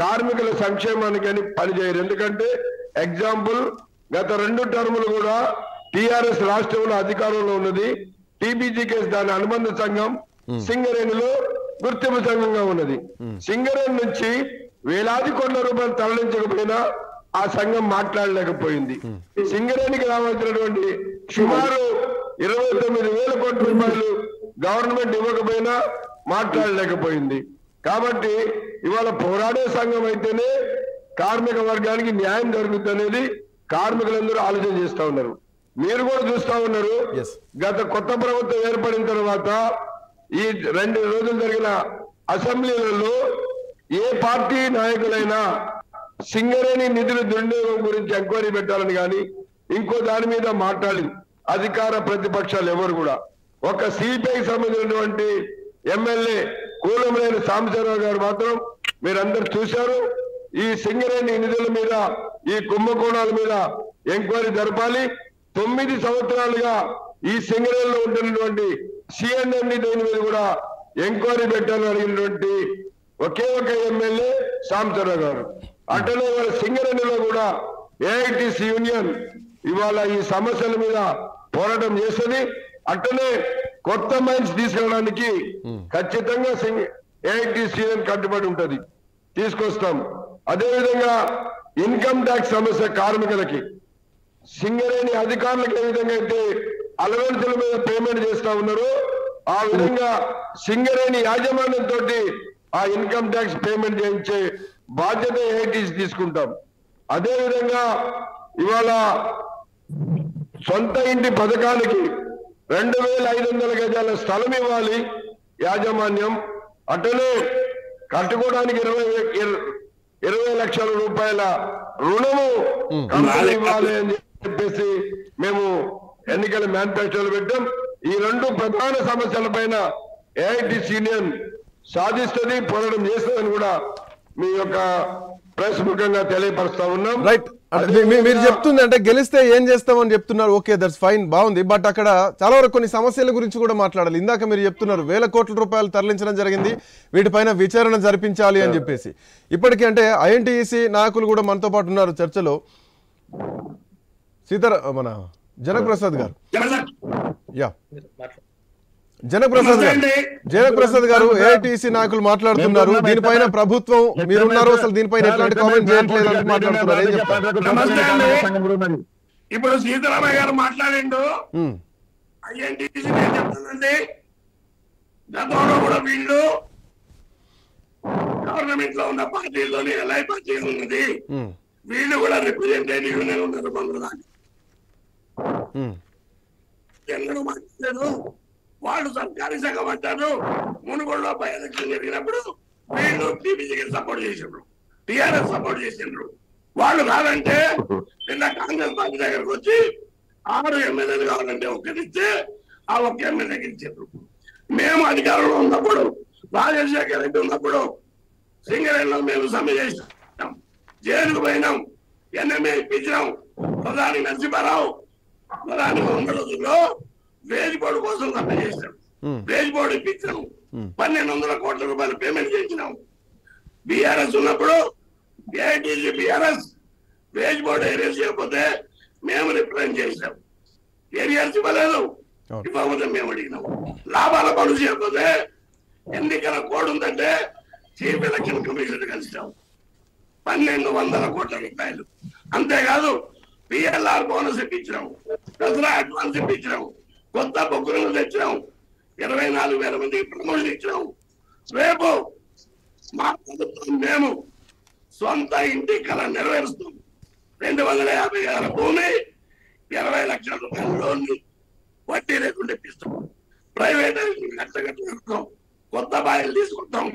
కార్మికుల సంక్షేమానికి కానీ పనిచేయరు. ఎందుకంటే ఎగ్జాంపుల్ గత 2 టర్ములు కూడా TRS రాష్ట్రంలో అధికారంలో ఉన్నది. TBGKS దాని అనుబంధ సంఘం సింగరేణిలో గుర్తింపు సంఘంగా ఉన్నది. సింగరేణి నుంచి వేలాది కోట్ల రూపాయలు తరలించకపోయినా ఆ సంఘం మాట్లాడలేకపోయింది. సింగరేణికి రావాల్సినటువంటి సుమారు 29,000 కోట్ల రూపాయలు గవర్నమెంట్ ఇవ్వకపోయినా మాట్లాడలేకపోయింది. కాబట్టి ఇవాళ పోరాడే సంఘం అయితేనే కార్మిక వర్గానికి న్యాయం జరుగుతుంది అనేది కార్మికులందరూ ఆలోచన చేస్తా ఉన్నారు. మీరు కూడా చూస్తా ఉన్నారు. గత కొత్త ప్రభుత్వం ఏర్పడిన తర్వాత ఈ 2 రోజులు జరిగిన అసెంబ్లీలలో ఏ పార్టీ నాయకులైనా సింగరేణి నిధుల దుర్వినియోగం గురించి ఎంక్వైరీ పెట్టాలని కానీ ఇంకో దాని మీద మాట్లాడి అధికార ప్రతిపక్షాలు ఎవరు కూడా. ఒక సిపిఐకి సంబంధించినటువంటి ఎమ్మెల్యే కూలంలేని సాంబశివరావు గారు మాత్రం మీరందరూ చూశారు. ఈ సింగరేణి నిధుల మీద, ఈ కుంభకోణాల మీద ఎంక్వైరీ జరపాలి. 9 సంవత్సరాలుగా ఈ సింగరేణిలో ఉంటున్నటువంటి CNMD దేని మీద కూడా ఎంక్వైరీ పెట్టాలని అడిగినటువంటి ఒకే ఒక ఎమ్మెల్యే సాంబశివరావు గారు. అట్లనే ఇవాళ సింగరేణిలో కూడా AITC యూనియన్ ఇవాళ ఈ సమస్యల మీద పోరాటం చేస్తుంది. అట్లనే కొత్త మైన్స్ తీసుకెళ్ళడానికి ఖచ్చితంగా AITC యూనియన్ కట్టుబడి ఉంటది, తీసుకొస్తాం. అదేవిధంగా ఇన్కమ్ ట్యాక్స్ సమస్య కార్మికులకి సింగరేణి అధికారులకు ఏ విధంగా అయితే అలవెన్సుల మీద పేమెంట్ చేస్తా ఉన్నారో ఆ విధంగా సింగరేణి యాజమాన్యంతో ఆ ఇన్కమ్ ట్యాక్స్ పేమెంట్ చేయించే బాధ్యత AITC తీసుకుంటాం. అదేవిధంగా ఇవాళ సొంత ఇంటి పథకానికి 2,500 గజాల స్థలం ఇవ్వాలి యాజమాన్యం. అట్లనే కట్టుకోవడానికి 20 లక్షల రూపాయల రుణము ఇవ్వాలి అని చెప్పేసి మేము ఎన్నికల మేనిఫెస్టోలు పెట్టాం. ఈ 2 ప్రధాన సమస్యల పైన AITC యూనియన్ సాధిస్తుంది, పోరాటం చేస్తుందని కూడా మీ యొక్క ప్రెస్ ముఖంగా తెలియపరుస్తా ఉన్నాం. రైట్. మీరు చెప్తుంది అంటే గెలిస్తే ఏం చేస్తామని చెప్తున్నారు. ఓకే, దట్స్ ఫైన్, బాగుంది. బట్ అక్కడ చాలా వరకు కొన్ని సమస్యల గురించి కూడా మాట్లాడాలి. ఇందాక మీరు చెప్తున్నారు వేల కోట్ల రూపాయలు తరలించడం జరిగింది, వీటిపైన విచారణ జరిపించాలి అని చెప్పేసి. ఇప్పటికీ అంటే ఐఎన్టీసీ నాయకులు కూడా మనతో పాటు ఉన్నారు చర్చలో. మన జనప్రసాద్ గారు, యా జనప్రసాద్ గారు ఏఐటీసీ నాయకులు మాట్లాడుతున్నారు. దీనిపైన ప్రభుత్వం మీరున్నారు, అసలు దీనిపైన ఎట్లాంటి కామెంట్ చేయట్లేదు అని మాట్లాడుతున్నారు. ఇప్పుడు సీతారామయ్య గారు మాట్లాడిండు. ఐఎన్టీసీ నేను చెప్తానండి, గతంలో కూడా వీళ్ళు గవర్నమెంట్ లో ఉన్న పార్టీలోని ఎల్ఐ పార్టీ ఉన్నది, వీళ్ళు కూడా రిప్రజెంటేటివ్ యూనియన్ ఉన్నారు. బంగ్లాదేశ్ ఎన్నడూ మాట్లాడారు. వాళ్ళు సర్కారీ సంఘం అంటారు. మునుగోడులో బై ఎలక్షన్ జరిగినప్పుడు వీళ్ళు టీపీసీకి సపోర్ట్ చేసిండ్రు, టీఆర్ఎస్ సపోర్ట్ చేసిండ్రు. వాళ్ళు కాదంటే నిన్న కాంగ్రెస్ పార్టీ దగ్గరకు వచ్చి 6 ఎమ్మెల్యేలు కావాలంటే ఒక్కటిస్తే ఆ ఒక్క ఎమ్మెల్యే గెలిచారు. మేము అధికారంలో ఉన్నప్పుడు, రాజశేఖర రెడ్డి ఉన్నప్పుడు సింగరేణిలో మేము సమ్మె చేసినాం, జైలుకు పోయినాం, ఎన్ఎంఏ ఇప్పించినాం. ప్రధాని నరసింహారావు ప్రధాని 100 రోజుల్లో వేజ్ బోర్డు కోసం సమ్మె చేసినాం, వేజ్ బోర్డు ఇప్పించినాం, 1200 కోట్ల రూపాయలు పేమెంట్ చేసినాం. బీఆర్ఎస్ ఉన్నప్పుడు AITC BRS veg board arrears చేయకపోతే మేము రిప్రజెంట్ చేసినాం, ఏరియర్స్ ఇవ్వలేదు, ఇవ్వకపోతే మేము అడిగినాం. లాభాల పనులు చేయకపోతే ఎన్నికల కోడ్ ఉందంటే చీఫ్ ఎలక్షన్ కమిషన్ కలిసినాం, 1200 కోట్ల రూపాయలు. అంతేకాదు పిఎల్ఆర్ బోనస్ ఇప్పించినాం, దసరా అడ్వాన్స్ ఇప్పించినాం, కొత్త బొగ్గులను తెచ్చినాం, 24,000 మందికి ప్రమోషన్ ఇచ్చినాం. రేపు మా ప్రభుత్వం మేము సొంత ఇంటి కళ నెరవేరుస్తాం. 250 ఎకరాల భూమి, 20 లక్షల రూపాయల లోన్ వడ్డీ లేకుండా ఇప్పిస్తాం. ప్రైవేట్ కట్టగట్టుకుంటాం, కొత్త బాయిలు తీసుకుంటాం.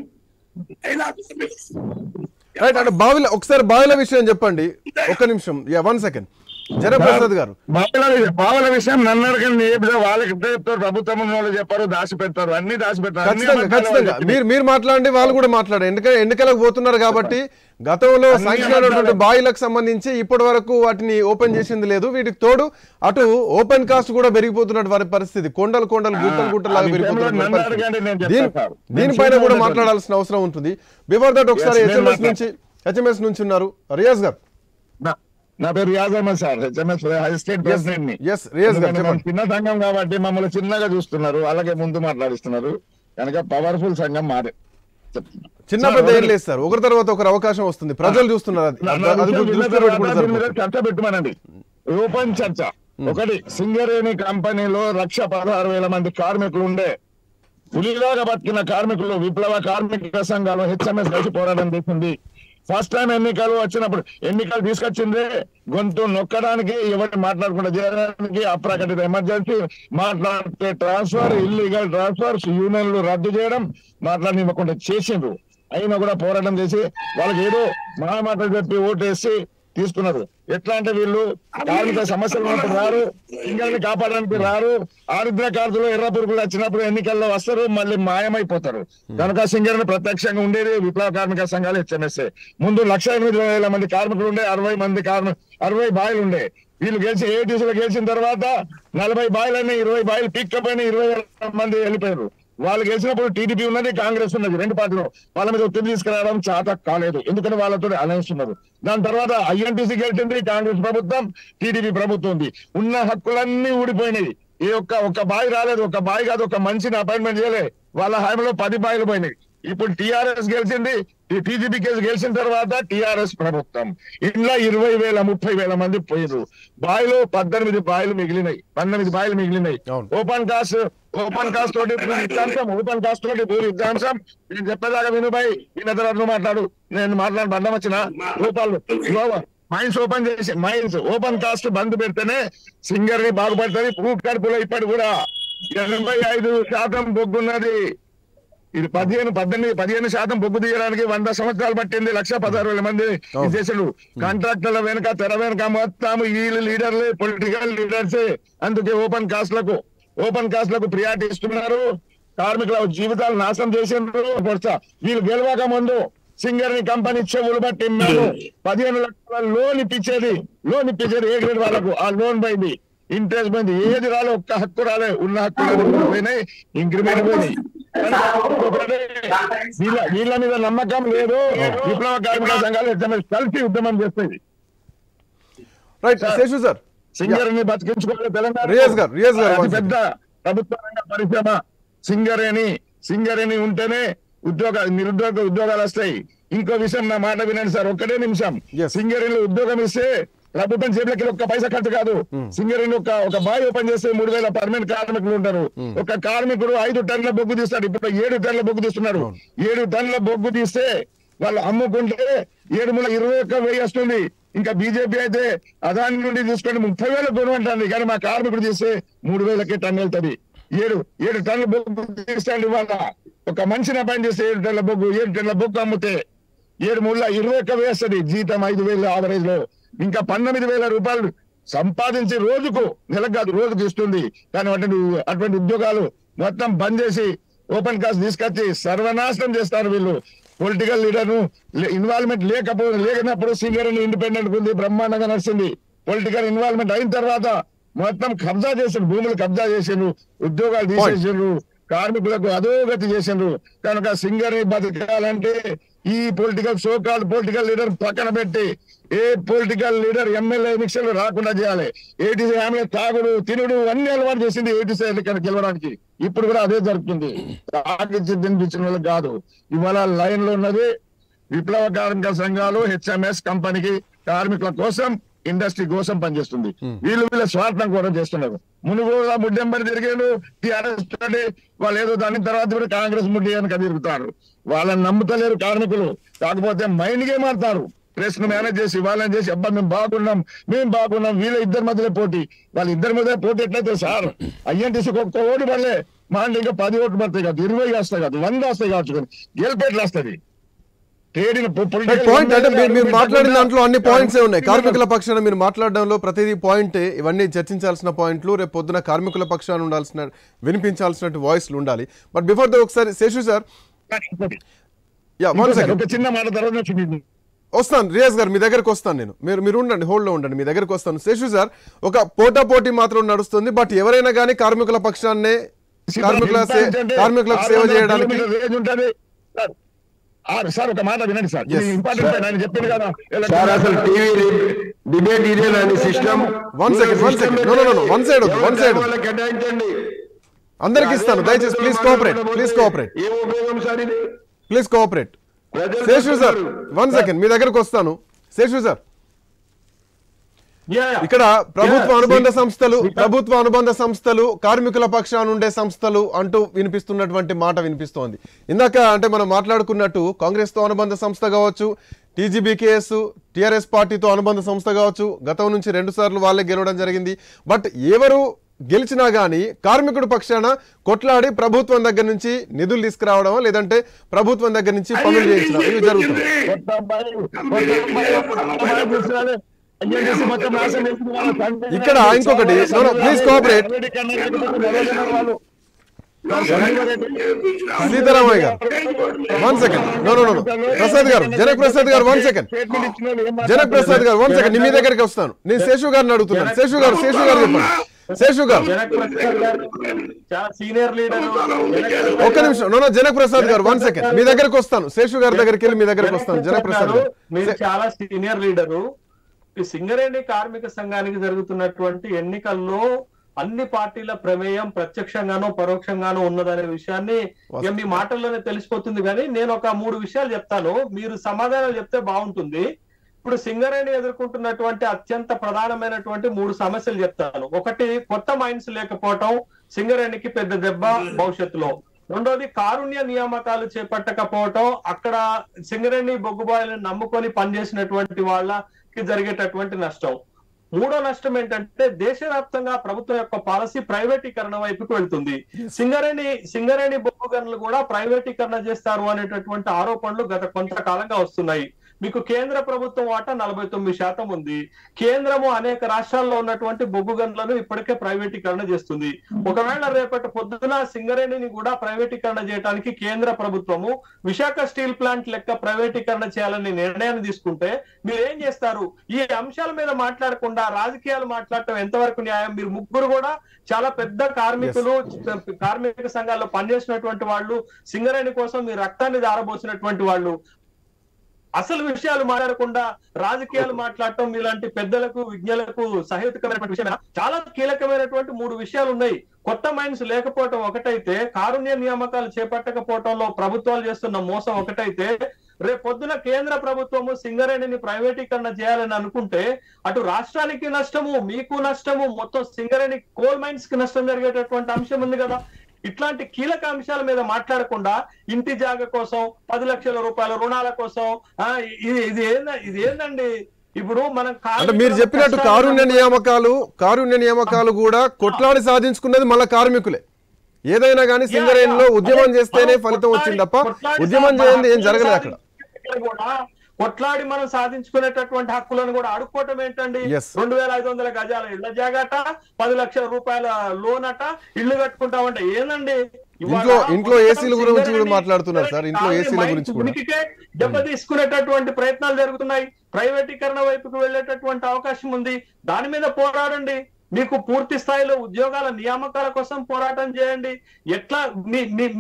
అంటే బావిల ఒకసారి బావిల విషయం చెప్పండి, ఒక్క నిమిషం. 1 సెకండ్. జనప్రసాద్ గారు, బావుల విషయం నన్ను అడగండి. వాళ్ళకి చెప్తారు, ప్రభుత్వం వాళ్ళు చెప్పారు, దాచి పెడతారు, అన్ని దాచి పెడతారు. ఖచ్చితంగా మీరు మాట్లాడండి, వాళ్ళు కూడా మాట్లాడండి. ఎందుకంటే ఎన్నికలకు పోతున్నారు కాబట్టి గతంలో శాంక్షన్ అయినటువంటి బాయిలకు సంబంధించి ఇప్పటి వరకు వాటిని ఓపెన్ చేసింది లేదు. వీటికి తోడు అటు ఓపెన్ కాస్ట్ కూడా పెరిగిపోతున్న వారి పరిస్థితి, కొండలు గుట్టలు లాగా పెరిగిపోతున్న దీనిపైన కూడా మాట్లాడాల్సిన అవసరం ఉంటుంది. బిఫోర్ దట్ ఒకసారి హెచ్ఎంఎస్ నుంచి ఉన్నారు రియాజ్ గారు. నా పేరు Riyaz Ahmed sir, HMS state president ని. చిన్న సంఘం కాబట్టి మమ్మల్ని చిన్నగా చూస్తున్నారు, అలాగే ముందు మాట్లాడిస్తున్నారు కనుక పవర్ఫుల్ సంఘం మాదే. చిన్న పెద్ద ఏం లేదు సార్, ఒకరి తర్వాత ఒకరు అవకాశం వస్తుంది, ప్రజలు చూస్తున్నారు. చర్చ పెట్టమనండి, ఓపెన్ చర్చ. ఒకటి, సింగరేణి కంపెనీలో 1,16,000 మంది కార్మికులు ఉండే, పులిలాగా బతికిన కార్మికులు, విప్లవ కార్మిక సంఘాలు హెచ్ఎంఎస్ కలిసి పోరాటం చేసింది. ఫస్ట్ టైం ఎన్నికలు వచ్చినప్పుడు ఎన్నికలు తీసుకొచ్చిందే గొంతు నొక్కడానికి, ఎవరిని మాట్లాడకుండా చేయడానికి, అప్రకటిత ఎమర్జెన్సీ మాట్లాడితే ట్రాన్స్ఫర్, ఇల్లీగల్ ట్రాన్స్ఫర్స్, యూనియన్లు రద్దు చేయడం, మాట్లాడనివ్వకుండా చేసిండ్రు. అయినా కూడా పోరాటం చేసి వాళ్ళకి ఏదో మాటలు చెప్పి ఓటేసి తీసుకున్నారు. ఎట్లా అంటే వీళ్ళు కార్మిక సమస్యలు ఉన్నప్పుడు రారు, సింగర్ని కాపాడడానికి రారు, ఆరుద్ర కార్డులో ఎర్ర పురుగులు వచ్చినప్పుడు ఎన్నికల్లో వస్తారు, మళ్ళీ మాయమైపోతారు. కనుక సింగర్ని ప్రత్యక్షంగా ఉండేది విప్లవ కార్మిక సంఘాలు హెచ్ఎంఎస్ఏ. ముందు 1,08,000 మంది కార్మికులు ఉండే, 60 బాయిలు ఉండే. వీళ్ళు గెలిచి ఏఐటీసీలో గెలిచిన తర్వాత 40 బాయిలన్నీ 20 బాయిలు పికప్ అయిన 20,000 మంది వెళ్ళిపోయారు. వాళ్ళు గెలిచినప్పుడు టీడీపీ ఉన్నది, కాంగ్రెస్ ఉన్నది, 2 పార్టీలు. వాళ్ళ మీద ఒత్తిడి తీసుకురావడం చేత కాలేదు, ఎందుకంటే వాళ్ళతో అలయన్స్ ఉన్నారు. దాని తర్వాత ఐఎన్టీసీ గెలిచింది, కాంగ్రెస్ ప్రభుత్వం, టీడీపీ ప్రభుత్వం ఉంది. ఉన్న హక్కులన్నీ ఊడిపోయినాయి. ఒక్క బాయి రాలేదు, ఒక బాయి కాదు, ఒక మనిషిని అపాయింట్మెంట్ చేయలేదు. వాళ్ళ హామీలో 10 బాయిలు పోయినాయి. ఇప్పుడు టీఆర్ఎస్ గెలిచింది, టీజీపీ కేసు గెలిచిన తర్వాత టీఆర్ఎస్ ప్రభుత్వం ఇంట్లో 20,000 30,000 మంది పోయారు. బాయిలో 18 బాయిలు మిగిలినాయి, 19 బాయిలు మిగిలినాయి. ఓపెన్ కాస్ట్ తోటి ఓపెన్ కాస్ట్ తోటి భూ యుద్ధాంశం. నేను చెప్పేదాకా వినుబాయి, ఈయన తర్వాత మాట్లాడు, నేను మాట్లాడి బంధం వచ్చిన రూపాయలు మైన్స్ ఓపెన్ చేసి మైన్స్ ఓపెన్ కాస్ట్ బంద్ పెడితేనే సింగర్ని బాగుపడుతుంది. ఫ్రూట్ కడుపులో ఇప్పటి కూడా 85% బొగ్గున్నది. ఇది 15% బొగ్గు తీయడానికి 100 సంవత్సరాలు పట్టింది. 1,16,000 మంది చేసారు. కాంట్రాక్టర్ల వెనుక, తెర వెనుక మొత్తం వీళ్ళు లీడర్లే, పొలిటికల్ లీడర్సే. అందుకే ఓపెన్ కాస్ట్ లకు ప్రియారిటీ ఇస్తున్నారు. కార్మికుల జీవితాలు నాశనం చేసిండ్రు. వీళ్ళు గెలవక ముందు సింగరేణి కంపెనీ చెవులు బట్టి మేము 15 లక్షల లోన్ ఇప్పించేది ఏ గ్రేడ్ వాళ్ళకు. ఆ లోన్ పోయింది, ఇంట్రెస్ట్ పోయింది, ఏది రాలే, ఒక్క హక్కు రాలే. ఉన్న హక్కు పోయినాయి, ఇంక్రిమెంట్ పోయినాయి. వీళ్ళ మీద నమ్మకం లేదు. విప్లవ కార్మిక సంఘాలు కలిసి ఉద్యమం చేస్తాయి. సింగరేణి బతికించుకోవాలి తెలంగాణ పెద్ద ప్రభుత్వ రంగ పరిశ్రమ సింగరేణి ఉంటేనే ఉద్యోగాలు వస్తాయి. ఇంకో విషయం నా మాట వినండి సార్, ఒక్కటే నిమిషం. సింగరేణిలో ఉద్యోగం ఇస్తే ప్రభుత్వం చేతులకి ఒక్క పైసా ఖర్చు కాదు. సింగరేణి ఒక బావి ఓపెన్ చేస్తే 3000 పర్మనెంట్ కార్మికులు ఉంటారు. ఒక కార్మికుడు 5 టన్నుల బొగ్గు తీస్తాడు. ఇప్పుడు 7 టన్నుల బొగ్గు తీస్తున్నాడు. 7 టన్నుల బొగ్గు తీస్తే వాళ్ళు అమ్ముకుంటే 7,21,000 వస్తుంది. ఇంకా బీజేపీ అయితే అదాని నుండి తీసుకొని 30,000 కొనుంటుంది. కానీ మా కార్మికుడు తీస్తే 3,000కే టన్ను వెళ్తుంది. 7 టన్నుల బొగ్గు తీస్తాడు. వాళ్ళ ఒక మనిషిని పని చేస్తే 7 టన్నుల బొగ్గు అమ్మితే 7,21,000 వస్తుంది. జీతం 5,000 యావరేజ్ లో. ఇంకా 19,000 రూపాయలు సంపాదించి రోజుకు, నెలకు కాదు రోజుకు ఇస్తుంది. కానీ అటువంటి ఉద్యోగాలు మొత్తం బంద్ చేసి ఓపెన్ కాస్ట్ తీసుకొచ్చి సర్వనాశనం చేస్తారు వీళ్ళు. పొలిటికల్ లీడర్ ఇన్వాల్వ్మెంట్ లేనప్పుడు సింగరేణి ఇండిపెండెంట్ ఉంది, బ్రహ్మాండంగా నడిచింది. పొలిటికల్ ఇన్వాల్వ్మెంట్ అయిన తర్వాత మొత్తం కబ్జా చేసిండ్రు, భూములు కబ్జా చేసిండ్రు, ఉద్యోగాలు తీసేసిండ్రు, కార్మికులకు అధోగతి చేసిండ్రు. కనుక సింగరేణి బతకాలంటే ఈ సోకాల్డ్ పొలిటికల్ లీడర్ పక్కన పెట్టి ఏ పొలిటికల్ లీడర్ ఎమ్మెల్యే ఎన్నికలు రాకుండా చేయాలి. ఏటీసీ హామీ తాగుడు తినుడు అన్ని అలవాటు చేసింది ఏటీసీ ఎన్నికలు గెలవడానికి. ఇప్పుడు కూడా అదే జరుగుతుంది. తాగించి తినిపించిన వాళ్ళు కాదు. ఇవాళ లైన్ లో ఉన్నది విప్లవ కార్మిక సంఘాలు హెచ్ఎంఎస్ కంపెనీకి కార్మికుల కోసం, ఇండస్ట్రీ కోసం పనిచేస్తుంది. వీళ్ళ స్వార్థం కూడా చేస్తున్నారు. మునుగోడు ముడ్డెంబడి తిరిగాడు టీఆర్ఎస్ తోటి. వాళ్ళు ఏదో దాని తర్వాత కూడా కాంగ్రెస్ ముడ్డి కనుక తిరుగుతారు. వాళ్ళని నమ్ముతలేరు కార్మికులు. కాకపోతే మైండ్ గేమ్ ఆడతారు. ప్రెస్ ను మేనేజ్ చేసి వాళ్ళని చేసి అబ్బా మేము బాగున్నాం వీళ్ళ ఇద్దరి మధ్యలో పోటీ. వాళ్ళ ఇద్దరి మధ్య పోటీ ఎట్లయితే సార్ ఐఎన్టీసీకి ఒక్క ఓటు పడలే మా ఇంకా 10 ఓట్లు పడతాయి కాదు, 20 వస్తాయి కాదు, 100 వస్తాయి కావచ్చు. గెలిపేట్లు వస్తుంది. పాయింట్ అంటే మీరు మాట్లాడిన దాంట్లో అన్ని పాయింట్స్ ఉన్నాయి. కార్మికుల పక్షాన మీరు మాట్లాడడంలో ప్రతిదీ పాయింట్. ఇవన్నీ చర్చించాల్సిన పాయింట్లు. రేపు పొద్దున కార్మికుల పక్షాన ఉండాల్సిన, వినిపించాల్సిన వాయిస్లు ఉండాలి. బట్ బిఫోర్ ద ఒకసారి శేషు సార్ చిన్న మాట తర్వాత వస్తాను. రియాజ్ గారు మీ దగ్గరకు వస్తాను నేను. మీరు ఉండండి, హోల్డ్ లో ఉండండి, మీ దగ్గరకు వస్తాను. శేషు సార్, ఒక పోటీ మాత్రం నడుస్తుంది. బట్ ఎవరైనా కానీ కార్మికుల పక్షాన్నే, కార్మికులకు సేవ చేయడానికి. సార్ ఒక మాట వినండి సార్, ఇంపార్టెంట్ ఆయన చెప్పింది కదా. అసలు టీవీ డిబేట్ ఇదే సిస్టమ్. వన్ సైడ్ కేటాయించండి. అందరికి ఇస్తాను దయచేసి. Please cooperate. Seshu sir 1 second మీ దగ్గరకు వస్తాను. శేషు సార్, ఇక్కడ ప్రభుత్వ అనుబంధ సంస్థలు కార్మికుల పక్షాన ఉండే సంస్థలు అంటూ వినిపిస్తున్నటువంటి మాట వినిపిస్తోంది. ఇందాక అంటే మనం మాట్లాడుకున్నట్టు కాంగ్రెస్ తో అనుబంధ సంస్థ కావచ్చు, టీజీబీకేఎస్ టీఆర్ఎస్ పార్టీతో అనుబంధ సంస్థ కావచ్చు. గతం నుంచి 2 సార్లు వాళ్ళే గెలవడం జరిగింది. బట్ ఎవరు గెలిచినా గానీ కార్మికుడు పక్షాన కొట్లాడి ప్రభుత్వం దగ్గర నుంచి నిధులు తీసుకురావడం, లేదంటే ప్రభుత్వం దగ్గర నుంచి పనులు చేయించడం, ఇవి జరుగుతుంది. ఇక్కడ ఇంకొకటి, ప్లీజ్ కోఆపరేట్. సీతారామయ్య గారు 1 సెకండ్. ప్రసాద్ గారు, జనక్ ప్రసాద్ గారు 1 సెకండ్. జనక్ ప్రసాద్ గారు 1 సెకండ్. మీ దగ్గరికి వస్తాను. నేను శేషు గారిని అడుగుతున్నాను. శేషు గారు చెప్పండి. శేషు గారు ఒక్క నిమిషం. జనక్ ప్రసాద్ గారు 1 సెకండ్. మీ దగ్గరకు వస్తాను. శేషు గారి దగ్గరికి వెళ్ళి మీ దగ్గరకు వస్తాను. జనక్ ప్రసాద్ గారు, మీరు చాలా సీనియర్ లీడరు. ఈ సింగరేణి కార్మిక సంఘానికి జరుగుతున్నటువంటి ఎన్నికల్లో అన్ని పార్టీల ప్రమేయం ప్రత్యక్షంగానో పరోక్షంగానో ఉన్నదనే విషయాన్ని మీ మాటల్లోనే తెలిసిపోతుంది. కానీ నేను ఒక 3 విషయాలు చెప్తాను, మీరు సమాధానాలు చెప్తే బాగుంటుంది. ఇప్పుడు సింగరేణి ఎదుర్కొంటున్నటువంటి అత్యంత ప్రధానమైనటువంటి 3 సమస్యలు చెప్తాను. ఒకటి, కొత్త మైన్స్ లేకపోవటం సింగరేణికి పెద్ద దెబ్బ భవిష్యత్తులో. రెండోది, కారుణ్య నియామకాలు చేపట్టకపోవటం, అక్కడ సింగరేణి బొగ్గుబాయిలను నమ్ముకొని పనిచేసినటువంటి వాళ్ళకి జరిగేటటువంటి నష్టం. మూడో నష్టం ఏంటంటే దేశవ్యాప్తంగా ప్రభుత్వం యొక్క పాలసీ ప్రైవేటీకరణ వైపుకు వెళ్తుంది. సింగరేణి బొగ్గు గనులు కూడా ప్రైవేటీకరణ చేస్తారు అనేటటువంటి ఆరోపణలు గత కొంతకాలంగా వస్తున్నాయి. మీకు కేంద్ర ప్రభుత్వం వాటా 49% ఉంది. కేంద్రము అనేక రాష్ట్రాల్లో ఉన్నటువంటి బొగ్గు గనులను ఇప్పటికే ప్రైవేటీకరణ చేస్తుంది. ఒకవేళ రేపటి పొద్దున సింగరేణిని కూడా ప్రైవేటీకరణ చేయడానికి కేంద్ర ప్రభుత్వము విశాఖ స్టీల్ ప్లాంట్ లెక్క ప్రైవేటీకరణ చేయాలని నిర్ణయాన్ని తీసుకుంటే మీరు ఏం చేస్తారు? ఈ అంశాల మీద మాట్లాడకుండా రాజకీయాలు మాట్లాడటం ఎంతవరకు న్యాయం? మీరు ముగ్గురు కూడా చాలా పెద్ద కార్మికులు, కార్మిక సంఘాల్లో పనిచేసినటువంటి వాళ్ళు, సింగరేణి కోసం మీ రక్తాన్ని దారబోసినటువంటి వాళ్ళు, అసలు విషయాలు మాట్లాడకుండా రాజకీయాలు మాట్లాడటం మీలాంటి పెద్దలకు విజ్ఞులకు సహేతుకమైనటువంటి విషయం. చాలా కీలకమైనటువంటి 3 విషయాలు ఉన్నాయి. కొత్త మైన్స్ లేకపోవటం ఒకటైతే, కారుణ్య నియామకాలు చేపట్టకపోవటంలో ప్రభుత్వాలు చేస్తున్న మోసం ఒకటైతే, రేపు పొద్దున కేంద్ర ప్రభుత్వము సింగరేణిని ప్రైవేటీకరణ చేయాలని అనుకుంటే అటు రాష్ట్రానికి నష్టము, మీకు నష్టము, మొత్తం సింగరేణి కోల్ మైన్స్ కి నష్టం జరిగేటటువంటి అంశం ఉంది కదా. ఇట్లాంటి కీలక అంశాల మీద మాట్లాడకుండా ఇంటి జాగ కోసం 10 లక్షల రూపాయల రుణాల కోసం ఇది ఏందండి? ఇప్పుడు మనం అంటే మీరు చెప్పినట్టు కారుణ్య నియామకాలు కూడా కొట్లాడి సాధించుకున్నది మళ్ళా కార్మికులే. ఏదైనా కానీ సింగరేణిలో ఉద్యమం చేస్తేనే ఫలితం వచ్చింది తప్ప ఉద్యమం చేయండి ఏం జరగలేదు అక్కడ. కొట్లాడి మనం సాధించుకునేటటువంటి హక్కులను కూడా అడుక్కోవటం ఏంటండి? 2500 గజాల ఇళ్ల జాగాట, 10 లక్షల రూపాయల లోన్ అట, ఇళ్లు కట్టుకుంటామంటే ఏందండి? ఇంట్లో ఏసీల గురించి కూడా మాట్లాడుతున్నారు సార్. ఇంట్లో ఏసీల గురించి ఉనికికే దెబ్బ తీసుకునేటటువంటి ప్రయత్నాలు జరుగుతున్నాయి. ప్రైవేటీకరణ వైపుకు వెళ్లేటటువంటి అవకాశం ఉంది. దాని మీద పోరాడండి. మీకు పూర్తి స్థాయిలో ఉద్యోగాల నియామకాల కోసం పోరాటం చేయండి. ఎట్లా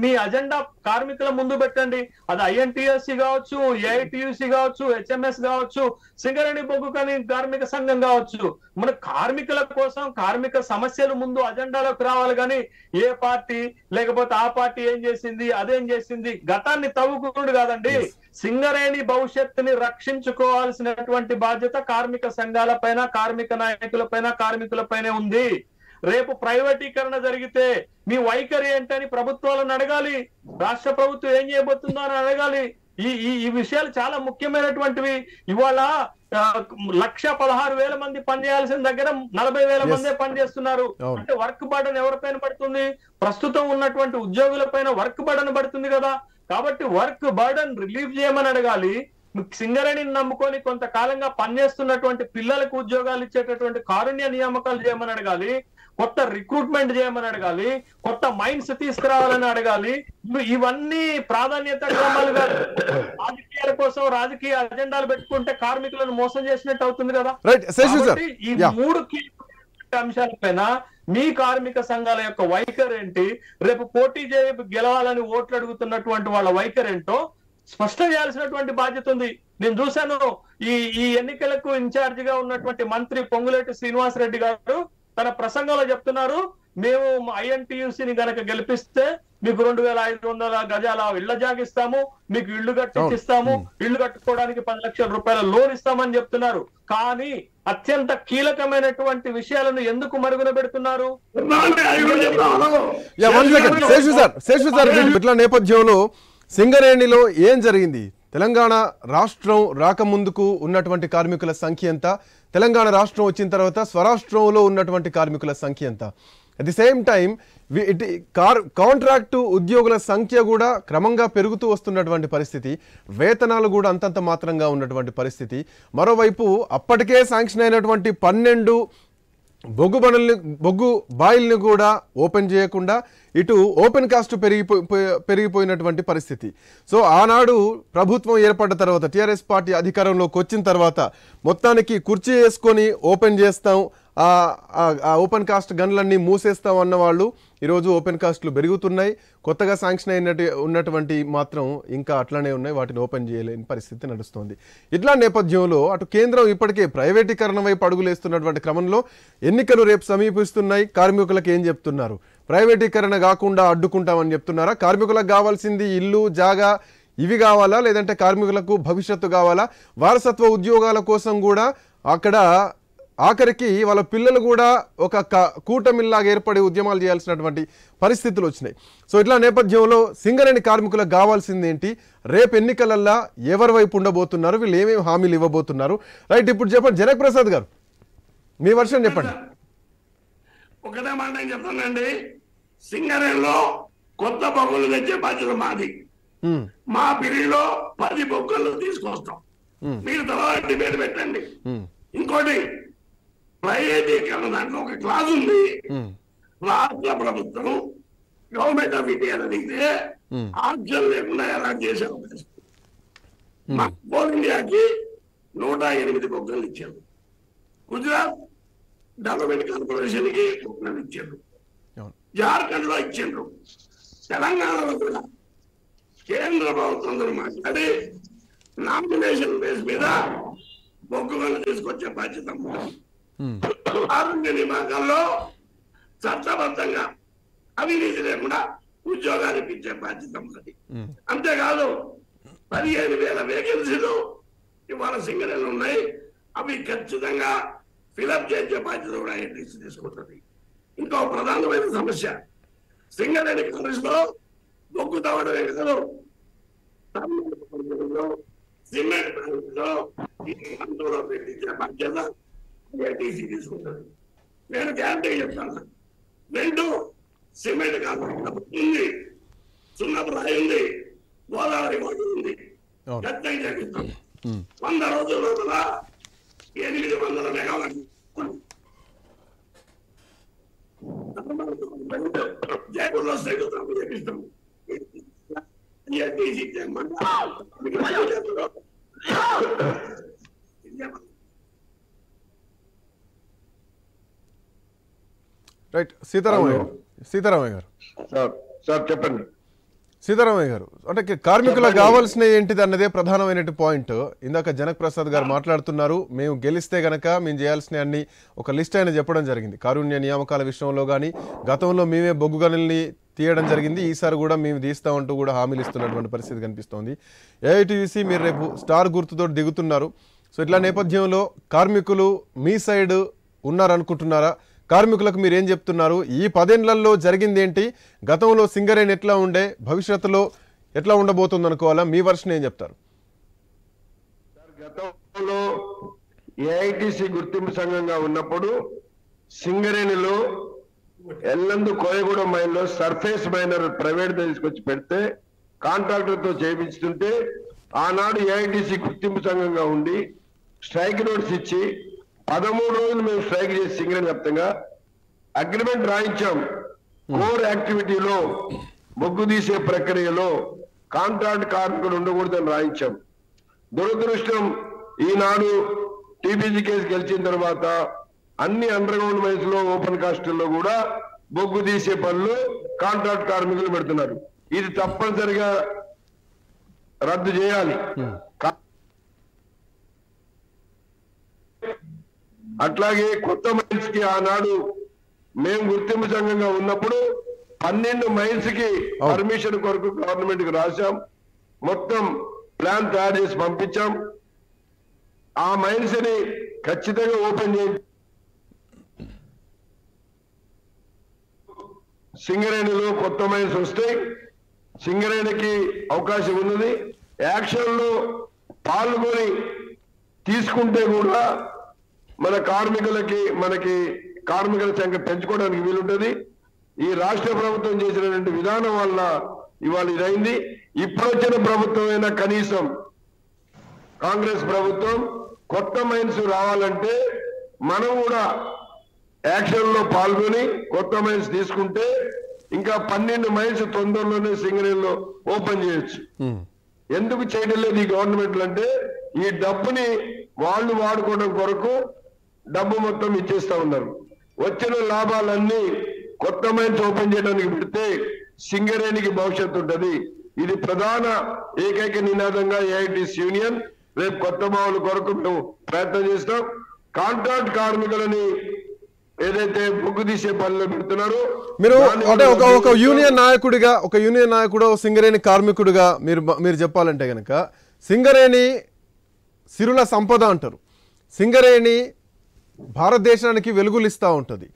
మీ అజెండా కార్మికుల ముందు పెట్టండి. అది ఐఎన్టీఎస్సీ కావచ్చు, ఏఐటియుసి కావచ్చు, హెచ్ఎంఎస్ కావచ్చు, సింగరేణి బొగ్గు గని కార్మిక సంఘం కావచ్చు. మన కార్మికుల కోసం కార్మిక సమస్యలు ముందు అజెండాలోకి రావాలి. కానీ ఏ పార్టీ లేకపోతే ఆ పార్టీ ఏం చేసింది, అదేం చేసింది, గతాన్ని తవ్వుకుడు కాదండి. సింగరేణి భవిష్యత్తుని రక్షించుకోవాల్సినటువంటి బాధ్యత కార్మిక సంఘాల పైన, కార్మిక నాయకుల పైన, కార్మికులపైనే ఉంది. రేపు ప్రైవేటీకరణ జరిగితే మీ వైఖరి ఏంటని ప్రభుత్వాలను అడగాలి. రాష్ట్ర ప్రభుత్వం ఏం చేయబోతుందో అని అడగాలి. ఈ విషయాలు చాలా ముఖ్యమైనటువంటివి. ఇవాళ 1,16,000 మంది పనిచేయాల్సిన దగ్గర 40,000 మందే పనిచేస్తున్నారు. అంటే వర్క్ బర్డన్ ఎవరిపైన పడుతుంది? ప్రస్తుతం ఉన్నటువంటి ఉద్యోగుల పైన వర్క్ బర్డన్ పడుతుంది కదా. కాబట్టి వర్క్ బర్డన్ రిలీఫ్ చేయమని అడగాలి. సింగరేణిని నమ్ముకొని కొంతకాలంగా పనిచేస్తున్నటువంటి పిల్లలకు ఉద్యోగాలు ఇచ్చేటటువంటి కారుణ్య నియామకాలు చేయమని అడగాలి. కొత్త రిక్రూట్మెంట్ చేయమని అడగాలి. కొత్త మైండ్స్ తీసుకురావాలని అడగాలి. ఇవన్నీ ప్రాధాన్యత క్రమాలుగా రాజకీయాల కోసం రాజకీయ అజెండాలు పెట్టుకుంటే కార్మికులను మోసం చేసినట్టు అవుతుంది కదా. ఈ 3 అంశాలపైన మీ కార్మిక సంఘాల యొక్క వైఖరి ఏంటి? రేపు పోటీ గెలవాలని ఓట్లు అడుగుతున్నటువంటి వాళ్ళ వైఖరి ఏంటో స్పష్టం చేయాల్సినటువంటి బాధ్యత ఉంది. నేను చూశాను ఈ ఎన్నికలకు ఇన్ఛార్జ్ గా ఉన్నటువంటి మంత్రి పొంగులేటి శ్రీనివాస్ రెడ్డి గారు తన ప్రసంగంలో చెప్తున్నారు, మేము ఐఎన్టీయూసీని గనక గెలిపిస్తే మీకు 2,500 గజాల ఇళ్ల జాగిస్తాము, మీకు ఇళ్లు కట్టిస్తాము, ఇళ్లు కట్టుకోవడానికి 10 లక్షల రూపాయల లోన్ ఇస్తామని చెప్తున్నారు. కానీ అత్యంత కీలకమైనటువంటి విషయాలను ఎందుకు మరుగున పెడుతున్నారు? ఇట్లా నేపథ్యంలో సింగరేణిలో ఏం జరిగింది? తెలంగాణ రాష్ట్రం రాకముందుకు ఉన్నటువంటి కార్మికుల సంఖ్య ఎంత? తెలంగాణ రాష్ట్రం వచ్చిన తర్వాత స్వరాష్ట్రంలో ఉన్నటువంటి కార్మికుల సంఖ్య ఎంత? At the same time contract ఉద్యోగుల సంఖ్య కూడా క్రమంగా పెరుగుతూ వస్తున్నటువంటి పరిస్థితి, వేతనాలు కూడా అంతంత మాత్రంగా ఉన్నటువంటి పరిస్థితి. మరోవైపు అప్పటికే శాంక్షన్ అయినటువంటి 12 బొగ్గు బాయిల్ని కూడా ఓపెన్ చేయకుండా ఇటు ఓపెన్ కాస్ట్ పెరిగిపోయినటువంటి పరిస్థితి. సో ఆనాడు ప్రభుత్వం ఏర్పడ్డ తర్వాత, టీఆర్ఎస్ పార్టీ అధికారంలోకి వచ్చిన తర్వాత మొత్తానికి కుర్చీ వేసుకొని ఓపెన్ చేస్తాం, ఆ ఓపెన్ కాస్ట్ గన్లన్నీ మూసేస్తాం అన్న వాళ్ళు ఈరోజు ఓపెన్ కాస్ట్లు పెరుగుతున్నాయి. కొత్తగా శాంక్షన్ ఉన్నటువంటి మాత్రం ఇంకా అట్లానే ఉన్నాయి, వాటిని ఓపెన్ చేయలేని పరిస్థితి నడుస్తుంది. ఇట్లా నేపథ్యంలో అటు కేంద్రం ఇప్పటికే ప్రైవేటీకరణ వైపు అడుగులేస్తున్నటువంటి క్రమంలో ఎన్నికలు రేపు సమీపిస్తున్నాయి. కార్మికులకు ఏం చెప్తున్నారు? ప్రైవేటీకరణ కాకుండా అడ్డుకుంటామని చెప్తున్నారా? కార్మికులకు కావాల్సింది ఇల్లు, జాగా ఇవి కావాలా, లేదంటే కార్మికులకు భవిష్యత్తు కావాలా? వారసత్వ ఉద్యోగాల కోసం కూడా అక్కడ ఆఖరికి వాళ్ళ పిల్లలు కూడా ఒక కూటమిల్లాగా ఏర్పడి ఉద్యమాలు చేయాల్సినటువంటి పరిస్థితులు వచ్చినాయి. సో ఇట్లా నేపథ్యంలో సింగరేణి కార్మికులకు కావాల్సింది ఏంటి? రేపు ఎన్నికలల్లా ఎవరి వైపు ఉండబోతున్నారు? వీళ్ళు ఏమేమి హామీలు ఇవ్వబోతున్నారు? రైట్, ఇప్పుడు చెప్పండి జనక్ ప్రసాద్ గారు, మీ వర్షన్ చెప్పండి. ఒకటే మాట నేను చెప్తానండి, సింగరేణిలో కొత్త బొగ్గులు తెచ్చే బాధ్యత మాది. మా పిరిలో 10 బొగ్గులు తీసుకొస్తాం. మీరు తర్వాత డిబేట్ పెట్టండి. ఇంకోటి ప్రైవేటీకరణ దాంట్లో ఒక క్లాజ్ ఉంది. రాష్ట్ర ప్రభుత్వం గవర్నమెంట్ ఆఫ్ ఇండియా అడిగితే ఆప్షన్ లేకుండా ఎలా చేసే అవకాశం. కోల్ ఇండియాకి 108 బొగ్గలు ఇచ్చారు. గుజరాత్ డెవలప్మెంట్ కార్పొరేషన్ కి బొగ్గలు ఇచ్చారు. జార్ఖండ్ లో ఇచ్చిండ్రు. తెలంగాణలో కూడా కేంద్ర ప్రభుత్వం మాట్లాడి నామినేషన్ బేస్ మీద బొగ్గులను తీసుకొచ్చే బాధ్యత. ఆరోగ్య నియామకాల్లో చట్టబద్ధంగా అవినీతి లేకుండా ఉద్యోగాలు ఇప్పించే బాధ్యత ఉన్నది. అంతేకాదు 15,000 వేకెన్సీలు ఇవాళ సింగరేణులు ఉన్నాయి. అవి ఖచ్చితంగా ఫిలప్ చేసే బాధ్యత కూడా ఐటీసీ తీసుకుంటుంది. ఇంకో ప్రధానమైన సమస్య సింగరేణి కాంగ్రెస్ లో బొగ్గు తవ్వడమే కాదు, సిమెంట్ లో పెట్టించే బాధ్యత ఐటీసీ తీసుకుంటుంది. నేను గ్యారంటీ చెప్తాను. 2 సిమెంట్ కాంట్రాక్ట్ ఉంది, సున్నపు రాయి ఉంది, గోదావరి వాటర్ ఉంది. ఖచ్చితంగా చేపిస్తాం. 100 రోజుల లోపల 800 మెగావాట్ జైపూర్లో సైతం చేపిస్తాం. రైట్. సీతారామయ్య గారు సార్ చెప్పండి. సీతారామయ్య గారు, అంటే కార్మికులకు కావాల్సిన ఏంటిది అన్నదే ప్రధానమైన పాయింట్. ఇందాక జనక్ ప్రసాద్ గారు మాట్లాడుతున్నారు, మేము గెలిస్తే గనక మేము చేయాల్సిన అన్ని ఒక లిస్ట్ అయినా చెప్పడం జరిగింది. కారుణ్య నియామకాల విషయంలో కానీ గతంలో మేమే బొగ్గు గనుల్ని తీయడం జరిగింది, ఈసారి కూడా మేము తీస్తామంటూ కూడా హామీలు ఇస్తున్నటువంటి పరిస్థితి కనిపిస్తోంది. ఏఐటీయూసీ మీరు రేపు స్టార్ గుర్తుతో దిగుతున్నారు. సో ఇట్లా నేపథ్యంలో కార్మికులు మీ సైడ్ ఉన్నారనుకుంటున్నారా? కార్మికులకు మీరు ఏం చెప్తున్నారు? ఈ 10 ఏళ్లలో జరిగింది ఏంటి? గతంలో సింగరేణి ఎట్లా ఉండే, భవిష్యత్తులో ఎట్లా ఉండబోతుంది అనుకోవాలా? మీ వర్షన్ ఏం చెప్తారు? గతంలో ఏఐటీసీ గుర్తింపు సంఘంగా ఉన్నప్పుడు సింగరేణిలో ఎల్లందు కోయగూడెం మైన్లో సర్ఫేస్ మైనర్ ప్రైవేట్ తీసుకొచ్చి పెడితే కాంట్రాక్టర్ తో చేయించుతుంటే ఆనాడు ఏఐటీసీ గుర్తింపు సంఘంగా ఉండి స్ట్రైక్ నోటీస్ ఇచ్చి 13 రోజులు మేము స్ట్రైక్ చేసి సింగరేణి వ్యాప్తంగా అగ్రిమెంట్ రాయించాం. కోర్ యాక్టివిటీలో బొగ్గు తీసే ప్రక్రియలో కాంట్రాక్ట్ కార్మికులు ఉండకూడదని రాయించాం. దురదృష్టం ఈనాడు టీపీజీ కేసు గెలిచిన తర్వాత అన్ని అండర్ గ్రౌండ్ మైన్స్ లో ఓపెన్ కాస్టుల్లో కూడా బొగ్గు తీసే పనులు కాంట్రాక్ట్ కార్మికులు పెడుతున్నారు. ఇది తప్పనిసరిగా రద్దు చేయాలి. అట్లాగే కొత్త మైన్స్ కి ఆనాడు మేము గుర్తింపు సంఘంగా ఉన్నప్పుడు 12 మైన్స్ కి పర్మిషన్ కొరకు గవర్నమెంట్ కి రాశాం. మొత్తం ప్లాన్ తయారు చేసి పంపించాం. ఆ మైన్స్ ని ఖచ్చితంగా ఓపెన్ చేసి సింగరేణిలో కొత్త మైన్స్ వస్తాయి. సింగరేణికి అవకాశం ఉన్నది. యాక్షన్ లో పాల్గొని తీసుకుంటే కూడా మన మనకి కార్మికుల సంఖ్య పెంచుకోవడానికి వీలుంటది. ఈ రాష్ట్ర ప్రభుత్వం చేసినటువంటి విధానం వల్ల ఇవాళ ఇదైంది. ఇప్పుడు వచ్చిన ప్రభుత్వం అయినా కనీసం కాంగ్రెస్ ప్రభుత్వం కొత్త మైన్స్ రావాలంటే మనం కూడా యాక్షన్ లో పాల్గొని కొత్త మైన్స్ తీసుకుంటే ఇంకా 12 మైన్స్ తొందరలోనే సింగరేణిలో ఓపెన్ చేయొచ్చు. ఎందుకు చేయడం లేదు ఈ గవర్నమెంట్లు అంటే ఈ డబ్బుని వాళ్ళు వాడుకోవడం కొరకు డబ్బు మొత్తం ఇచ్చేస్తా ఉన్నారు. వచ్చిన లాభాలన్నీ కొత్త మైన్స్ ఓపెన్ చేయడానికి పెడితే సింగరేణికి భవిష్యత్తు ఉంటది. ఇది ప్రధాన ఏకైక నినాదంగా ఏఐటీసీ యూనియన్ రేపు కొత్త బావుల కొరకు మేము ప్రయత్నం చేస్తాం. కాంట్రాక్ట్ కార్మికులని ఏదైతే బొగ్గు తీసే పనులు పెడుతున్నారో మీరు అంటే ఒక యూనియన్ నాయకుడు సింగరేణి కార్మికుడిగా మీరు చెప్పాలంటే గనక సింగరేణి సిరుల సంపద అంటారు. సింగరేణి భారతదేశానికి వెలుగులు ఇస్తూ ఉంటుంది.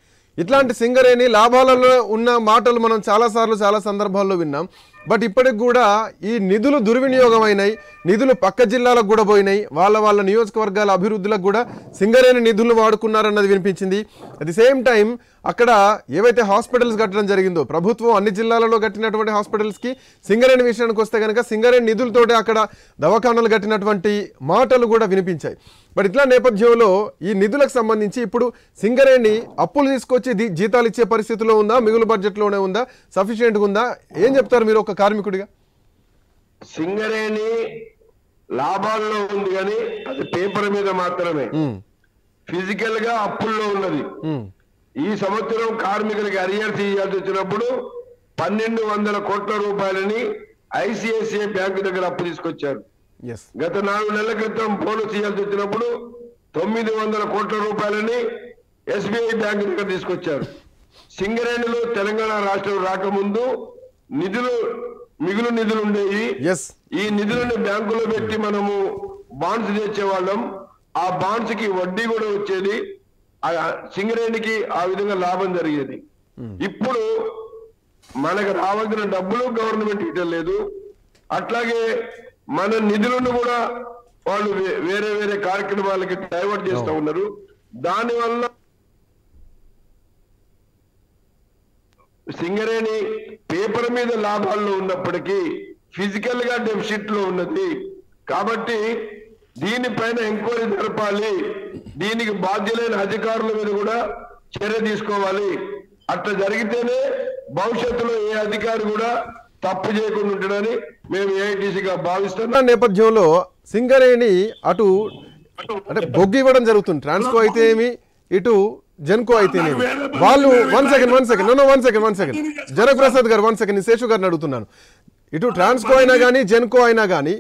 ఇట్లాంటి సింగరేణి లాభాలలో ఉన్న మాటలు మనం చాలా సందర్భాల్లో విన్నాం. బట్ ఇప్పటికి కూడా ఈ నిధులు దుర్వినియోగం అయినాయి, నిధులు పక్క జిల్లాలకు కూడా పోయినాయి, వాళ్ళ నియోజకవర్గాల అభివృద్ధులకు కూడా సింగరేణి నిధులు వాడుకున్నారన్నది వినిపించింది. అట్ ది సేమ్ టైం అక్కడ ఏవైతే హాస్పిటల్స్ కట్టడం జరిగిందో ప్రభుత్వం అన్ని జిల్లాలలో కట్టినటువంటి హాస్పిటల్స్కి సింగరేణి విషయానికి వస్తే కనుక సింగరేణి నిధులతోటి అక్కడ దవాఖానాలు కట్టినటువంటి మాటలు కూడా వినిపించాయి. బట్ ఇట్లా నేపథ్యంలో ఈ నిధులకు సంబంధించి ఇప్పుడు సింగరేణి అప్పులు తీసుకొచ్చి జీతాలు ఇచ్చే పరిస్థితిలో ఉందా, మిగులు బడ్జెట్లోనే ఉందా, సఫిషియెంట్గా ఉందా? ఏం చెప్తారు మీరు ఒక కార్మికుడిగా? సింగరేణి లాభాల్లో ఉంది కానీ అది పేపర్ మీద మాత్రమే, ఫిజికల్ గా అప్పుల్లో ఉన్నది. ఈ సంవత్సరం కార్మికులకి అరియర్స్ ఇవ్వాల్సి వచ్చినప్పుడు 1200 కోట్ల రూపాయలని ఐసిఐసిఐ బ్యాంకు దగ్గర అప్పు తీసుకొచ్చారు. గత 4 నెలల క్రితం బోనస్ ఇవ్వాల్సి వచ్చినప్పుడు 900 కోట్ల రూపాయలని ఎస్బీఐ బ్యాంకు దగ్గర తీసుకొచ్చారు. సింగరేణిలో తెలంగాణ రాష్ట్రం రాకముందు మిగులు నిధులు ఉండేవి. ఈ నిధులను బ్యాంకులో పెట్టి మనము బాండ్స్ తెచ్చేవాళ్ళం. ఆ బాండ్స్ కి వడ్డీ కూడా వచ్చేది. సింగరేణికి ఆ విధంగా లాభం జరిగేది. ఇప్పుడు మనకు రావాల్సిన డబ్బులు గవర్నమెంట్ ఇవ్వడం లేదు. అట్లాగే మన నిధులను కూడా వాళ్ళు వేరే వేరే కార్యక్రమాలకి డైవర్ట్ చేస్తూ ఉన్నారు. దానివల్ల సింగరేణి పేపర్ మీద లాభాల్లో ఉన్నప్పటికీ ఫిజికల్ గా డెఫిసిట్ లో ఉన్నది. కాబట్టి దీనిపైన ఎంక్వైరీ జరపాలి. దీనికి బాధ్యులైన అధికారుల మీద కూడా చర్య తీసుకోవాలి. అట్లా జరిగితేనే భవిష్యత్తులో ఏ అధికారి కూడా తప్పు చేయకుండా ఉంటాడని మేము ఏఐటీసీగా భావిస్తున్నాం. నేపథ్యంలో సింగరేణి అటు అంటే బొగ్గు ఇవ్వడం జరుగుతుంది. ట్రాన్స్కో అయితే ఏమి, ఇటు జెన్కో అయితేనేమి. వాళ్ళు వన్ సెకండ్ జనక్ ప్రసాద్ గారు 1 సెకండ్ శేషు గారిని అడుగుతున్నాను. ఇటు ట్రాన్స్కో అయినా కానీ జెన్కో అయినా కానీ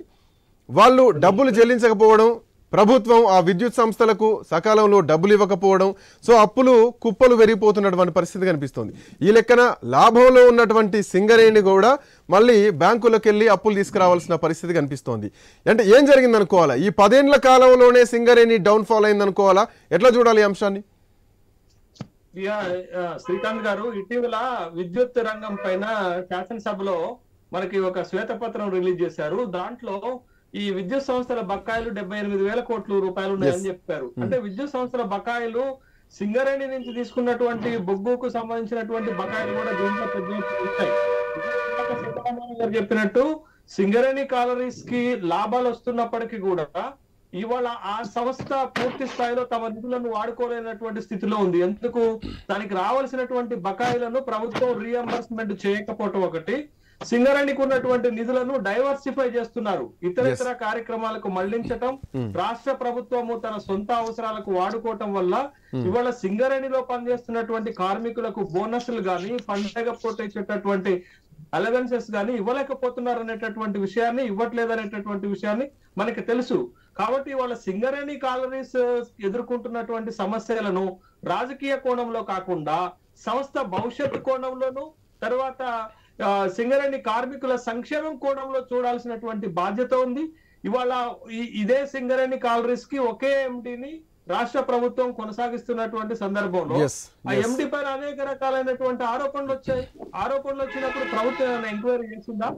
వాళ్ళు డబ్బులు చెల్లించకపోవడం, ప్రభుత్వం ఆ విద్యుత్ సంస్థలకు సకాలంలో డబ్బులు ఇవ్వకపోవడం, సో అప్పులు కుప్పలు పెరిగిపోతున్నటువంటి పరిస్థితి కనిపిస్తుంది. ఈ లెక్కన లాభంలో ఉన్నటువంటి సింగరేణి కూడా మళ్ళీ బ్యాంకులకు వెళ్ళి అప్పులు తీసుకురావాల్సిన పరిస్థితి కనిపిస్తోంది. అంటే ఏం జరిగింది అనుకోవాలా? ఈ 10 ఏళ్ల కాలంలోనే సింగరేణి డౌన్ఫాల్ అయింది అనుకోవాలా? ఎట్లా చూడాలి ఈ అంశాన్ని? శ్రీకాంత్ గారు, ఇటీవల విద్యుత్ రంగం పైన శాసనసభలో మనకి ఒక శ్వేతపత్రం రిలీజ్ చేశారు. దాంట్లో ఈ విద్యుత్ సంస్థల బకాయిలు 78,000 కోట్ల రూపాయలు ఉన్నాయని చెప్పారు. అంటే విద్యుత్ సంస్థల బకాయిలు సింగరేణి నుంచి తీసుకున్నటువంటి బొగ్గుకు సంబంధించినటువంటి బకాయిలు కూడా దీంట్లో పెద్ద ఉంటాయి. గారు చెప్పినట్టు సింగరేణి కాలరీస్ కి లాభాలు వస్తున్నప్పటికీ కూడా ఇవాళ ఆ సంస్థ పూర్తి స్థాయిలో తమ నిధులను వాడుకోలేనటువంటి స్థితిలో ఉంది. ఎందుకు? దానికి రావాల్సినటువంటి బకాయిలను ప్రభుత్వం రీఎంబర్స్మెంట్ చేయకపోవటం ఒకటి, సింగరేణికి ఉన్నటువంటి నిధులను డైవర్సిఫై చేస్తున్నారు, ఇతర కార్యక్రమాలకు మళ్లించటం, రాష్ట్ర ప్రభుత్వము తన సొంత అవసరాలకు వాడుకోవటం వల్ల ఇవాళ సింగరేణిలో పనిచేస్తున్నటువంటి కార్మికులకు బోనస్లు గాని, పండగ పూట ఇచ్చేటటువంటి అలవెన్సెస్ గాని ఇవ్వలేకపోతున్నారు అనేటటువంటి విషయాన్ని, ఇవ్వట్లేదనేటటువంటి విషయాన్ని మనకి తెలుసు. కాబట్టి ఇవాళ సింగరేణి కాలరీస్ ఎదుర్కొంటున్నటువంటి సమస్యలను రాజకీయ కోణంలో కాకుండా సంస్థ భవిష్యత్తు కోణంలోను, తర్వాత సింగరేణి కార్మికుల సంక్షేమం కోణంలో చూడాల్సినటువంటి బాధ్యత ఉంది. ఇవాళ ఇదే సింగరేణి కాలరీస్ కి ఒకే ఎండిని రాష్ట్ర ప్రభుత్వం కొనసాగిస్తున్నటువంటి సందర్భంలో ఆ ఎండి పైన అనేక రకాలైనటువంటి ఆరోపణలు వచ్చాయి. ఆరోపణలు వచ్చినప్పుడు ప్రభుత్వం ఎంక్వైరీ చేసిందా?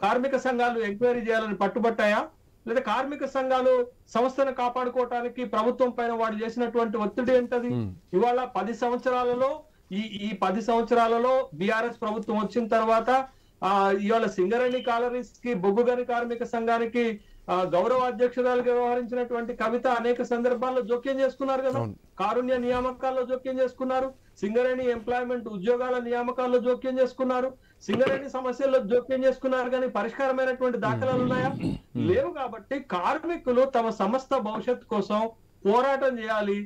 కార్మిక సంఘాలు ఎంక్వైరీ చేయాలని పట్టుబట్టాయా? లేదా కార్మిక సంఘాలు సంస్థను కాపాడుకోవటానికి ప్రభుత్వం పైన వాడు చేసినటువంటి ఒత్తిడి ఏంటది? ఇవాళ 10 సంవత్సరాలలో ఈ 10 సంవత్సరాలలో బీఆర్ఎస్ ప్రభుత్వం వచ్చిన తర్వాత ఇవాళ సింగరేణి కాలరీస్ కి, బొగ్గు గని కార్మిక సంఘానికి గౌరవ అధ్యక్షురాలుగా వ్యవహరించినటువంటి కవిత అనేక సందర్భాల్లో జోక్యం చేసుకున్నారు కదా. కారుణ్య నియామకాల్లో జోక్యం చేసుకున్నారు, సింగరేణి ఎంప్లాయ్మెంట్ ఉద్యోగాల నియామకాల్లో జోక్యం చేసుకున్నారు, సింగరేణి సమస్యల్లో జోక్యం చేసుకున్నారు. కానీ పరిష్కారమైనటువంటి దాఖలాలు ఉన్నాయా? లేవు. కాబట్టి కార్మికులు తమ సంస్థ భవిష్యత్తు కోసం పోరాటం చేయాలి.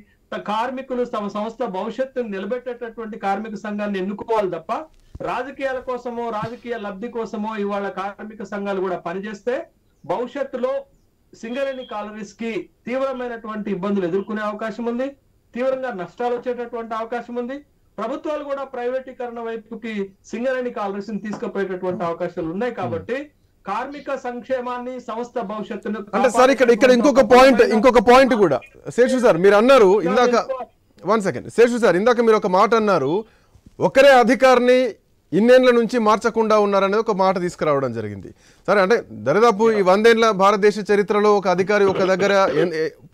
కార్మికులు తమ సంస్థ భవిష్యత్తును నిలబెట్టేటటువంటి కార్మిక సంఘాన్ని ఎన్నుకోవాలి తప్ప రాజకీయాల కోసమో, రాజకీయ లబ్ధి కోసమో ఇవాళ కార్మిక సంఘాలు కూడా పనిచేస్తే భవిష్యత్తులో సింగరేణి కాలరీస్ కి తీవ్రమైనటువంటి ఇబ్బందులు ఎదుర్కొనే అవకాశం ఉంది, తీవ్రంగా నష్టాలు వచ్చేటటువంటి అవకాశం ఉంది. ప్రభుత్వాలు కూడా ప్రైవేటీకరణ వైపుకి సింగరేణి కాలరీస్ ని తీసుకుపోయేటటువంటి అవకాశాలు ఉన్నాయి. కాబట్టి కార్మిక సంక్షేమాన్ని, సంస్థ భవిష్యత్తును అంటే సార్ ఇక్కడ ఇంకొక పాయింట్ కూడా శేషు సార్ మీరు అన్నారు ఇందాక. 1 సెకండ్ శేషు సార్, ఇందాక మీరు ఒక మాట అన్నారు, ఒకరే అధికారిని ఇన్నేళ్ల నుంచి మార్చకుండా ఉన్నారనేది ఒక మాట తీసుకురావడం జరిగింది. సరే, అంటే దరిదాపు ఈ 100 ఏళ్ల భారతదేశ చరిత్రలో ఒక అధికారి ఒక దగ్గర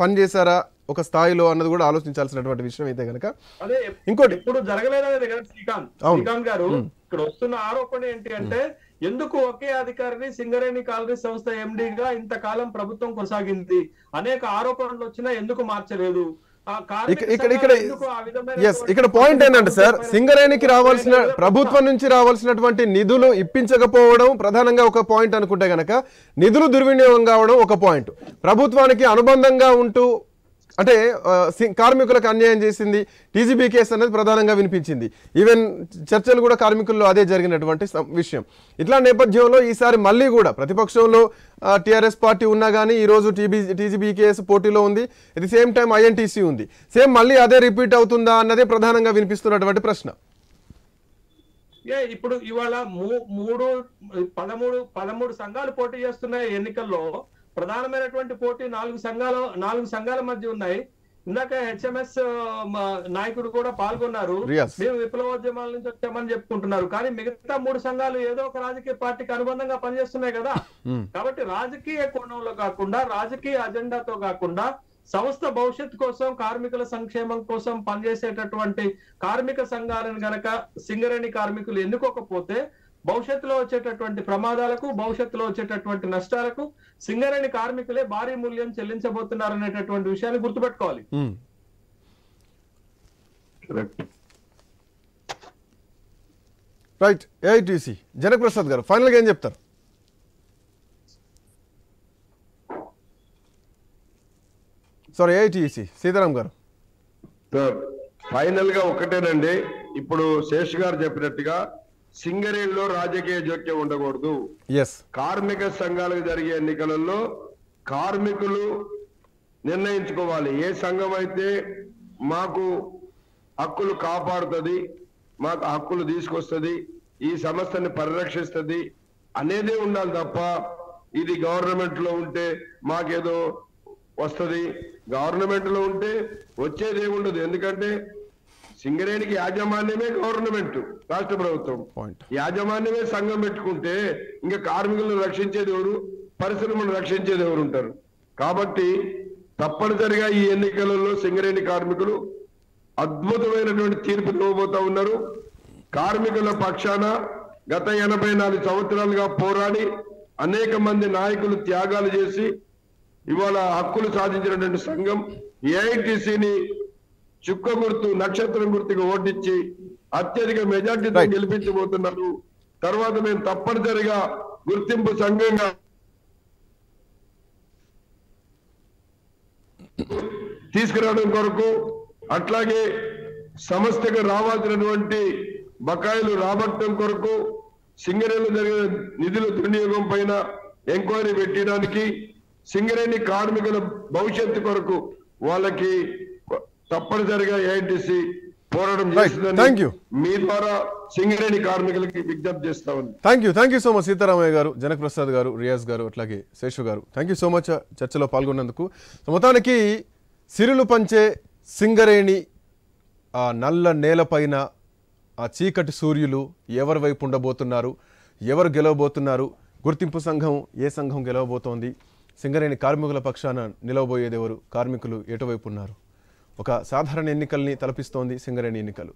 పనిచేశారా ఒక స్థాయిలో అన్నది కూడా ఆలోచించాల్సినటువంటి విషయం అయితే కనుక అదే ఇంకోటి ఇప్పుడు జరగలేదనేది కదా శ్రీకాంత్ గారు ఇక్కడ వస్తున్న ఆరోపణ ఏంటి అంటే ఎందుకు ఒకే అధికారిని సింగరేణి కాలనీ సంస్థ ఎండీగా ఇంతకాలం ప్రభుత్వం కొనసాగింది అనేక ఆరోపణలు వచ్చినా ఎందుకు మార్చలేదు ఇక్కడ పాయింట్ ఏంటంటే సార్, సింగరేణికి రావాల్సిన ప్రభుత్వం నుంచి రావాల్సినటువంటి నిధులు ఇప్పించకపోవడం ప్రధానంగా ఒక పాయింట్ అనుకుంటే గనక, నిధులు దుర్వినియోగం కావడం ఒక పాయింట్, ప్రభుత్వానికి అనుబంధంగా ఉంటూ అంటే కార్మికులకు అన్యాయం చేసింది టీజీబీ కేసు అనేది ప్రధానంగా వినిపించింది. ఈవెన్ చర్చలు కూడా కార్మికుల్లో అదే జరిగినటువంటి విషయం. ఇట్లా నేపథ్యంలో ఈసారి మళ్ళీ కూడా ప్రతిపక్షంలో టీఆర్ఎస్ పార్టీ ఉన్నా కానీ ఈరోజు టీజీబీ కేసు పోటీలో ఉంది, at the same time INTUC ఉంది. సేమ్ మళ్ళీ అదే రిపీట్ అవుతుందా అన్నదే ప్రధానంగా వినిపిస్తున్నటువంటి ప్రశ్న. ఇప్పుడు ఇవాళ 13 సంఘాలు పోటీ చేస్తున్నాయి ఎన్నికల్లో. ప్రధానమైనటువంటి పోటీ 4 సంఘాల మధ్య ఉన్నాయి. ఇందాక హెచ్ఎంఎస్ నాయకుడు కూడా పాల్గొన్నారు. మేము విప్లవోద్యమాల నుంచి వచ్చామని చెప్పుకుంటున్నారు. కానీ మిగతా 3 సంఘాలు ఏదో ఒక రాజకీయ పార్టీకి అనుబంధంగా పనిచేస్తున్నాయి కదా. కాబట్టి రాజకీయ కోణంలో కాకుండా, రాజకీయ అజెండాతో కాకుండా, సంస్థ భవిష్యత్తు కోసం, కార్మికుల సంక్షేమం కోసం పనిచేసేటటువంటి కార్మిక సంఘాలను గనక సింగరేణి కార్మికులు ఎన్నుకోకపోతే భవిష్యత్తులో వచ్చేటటువంటి ప్రమాదాలకు, భవిష్యత్తులో వచ్చేటటువంటి నష్టాలకు సింగరేణి కార్మికులే భారీ మూల్యం చెల్లించబోతున్నారు అనేటటువంటి విషయాన్ని గుర్తుపెట్టుకోవాలి. రైట్. ఏఐటీసీ జనక్ ప్రసాద్ గారు ఫైనల్ గా ఏం చెప్తారు? సారీ, ఏఐటీసీ సీతారాం గారు. ఫైనల్ గా ఒకటేనండి, ఇప్పుడు శేష్ గారు చెప్పినట్టుగా సింగరేణిలో రాజకీయ జోక్యం ఉండకూడదు. కార్మిక సంఘాలకు జరిగే ఎన్నికలలో కార్మికులు నిర్ణయించుకోవాలి ఏ సంఘం అయితే మాకు హక్కులు కాపాడుతుంది, మాకు హక్కులు తీసుకొస్తుంది, ఈ సంస్థని పరిరక్షిస్తుంది అనేదే ఉండాలి తప్ప ఇది గవర్నమెంట్ లో ఉంటే మాకేదో వస్తుంది, గవర్నమెంట్ లో ఉంటే వచ్చేదే ఉండదు. ఎందుకంటే సింగరేణికి యాజమాన్యమే గవర్నమెంట్, రాష్ట్ర ప్రభుత్వం. యాజమాన్యమే సంఘం పెట్టుకుంటే ఇంకా కార్మికులను రక్షించేది ఎవరు, పరిశ్రమను రక్షించేది ఎవరు ఉంటారు? కాబట్టి తప్పనిసరిగా ఈ ఎన్నికలలో సింగరేణి కార్మికులు అద్భుతమైనటువంటి తీర్పు ఇవ్వబోతా ఉన్నారు. కార్మికుల పక్షాన గత 84 సంవత్సరాలుగా పోరాడి అనేక మంది నాయకులు త్యాగాలు చేసి ఇవాళ హక్కులు సాధించినటువంటి సంఘం ఏఐటీసీని చుక్క గుర్తు, నక్షత్రం గుర్తుగా ఓటించి అత్యధిక మెజార్టీతో గెలిపించబోతున్నారు. తర్వాత మేము తప్పనిసరిగా గుర్తింపు సంఘంగా తీసుకురావడం కొరకు, అట్లాగే సంస్థకు రావాల్సినటువంటి బకాయిలు రాబట్టడం కొరకు, సింగరేణిలో జరిగిన నిధుల దుర్వినియోగం పైన ఎంక్వైరీ పెట్టడానికి, సింగరేణి కార్మికుల భవిష్యత్తు కొరకు వాళ్ళకి తప్పనిసరిగా ఏఐటీసీ పోరాటం చేస్తుందని మీ ద్వారా సింగరేణి కార్మికులకి విజ్ఞప్తి చేస్తా ఉంది. Thank you so much Sitaramaiah గారు, జనక్ ప్రసాద్ గారు, రియాజ్ గారు, అట్లాగే శేషు గారు. థ్యాంక్ యూ సో మచ్ చర్చలో పాల్గొన్నందుకు. మొత్తానికి సిరులు పంచే సింగరేణి ఆ నల్ల నేలపైన ఆ చీకటి సూర్యులు ఎవరి వైపు ఉండబోతున్నారు, ఎవరు గెలవబోతున్నారు, గుర్తింపు సంఘం ఏ సంఘం గెలవబోతోంది, సింగరేణి కార్మికుల పక్షాన నిలవబోయేది ఎవరు, కార్మికులు ఎటువైపు ఉన్నారు? ఒక సాధారణ ఎన్నికల్ని తలపిస్తోంది సింగరేణి ఎన్నికలు.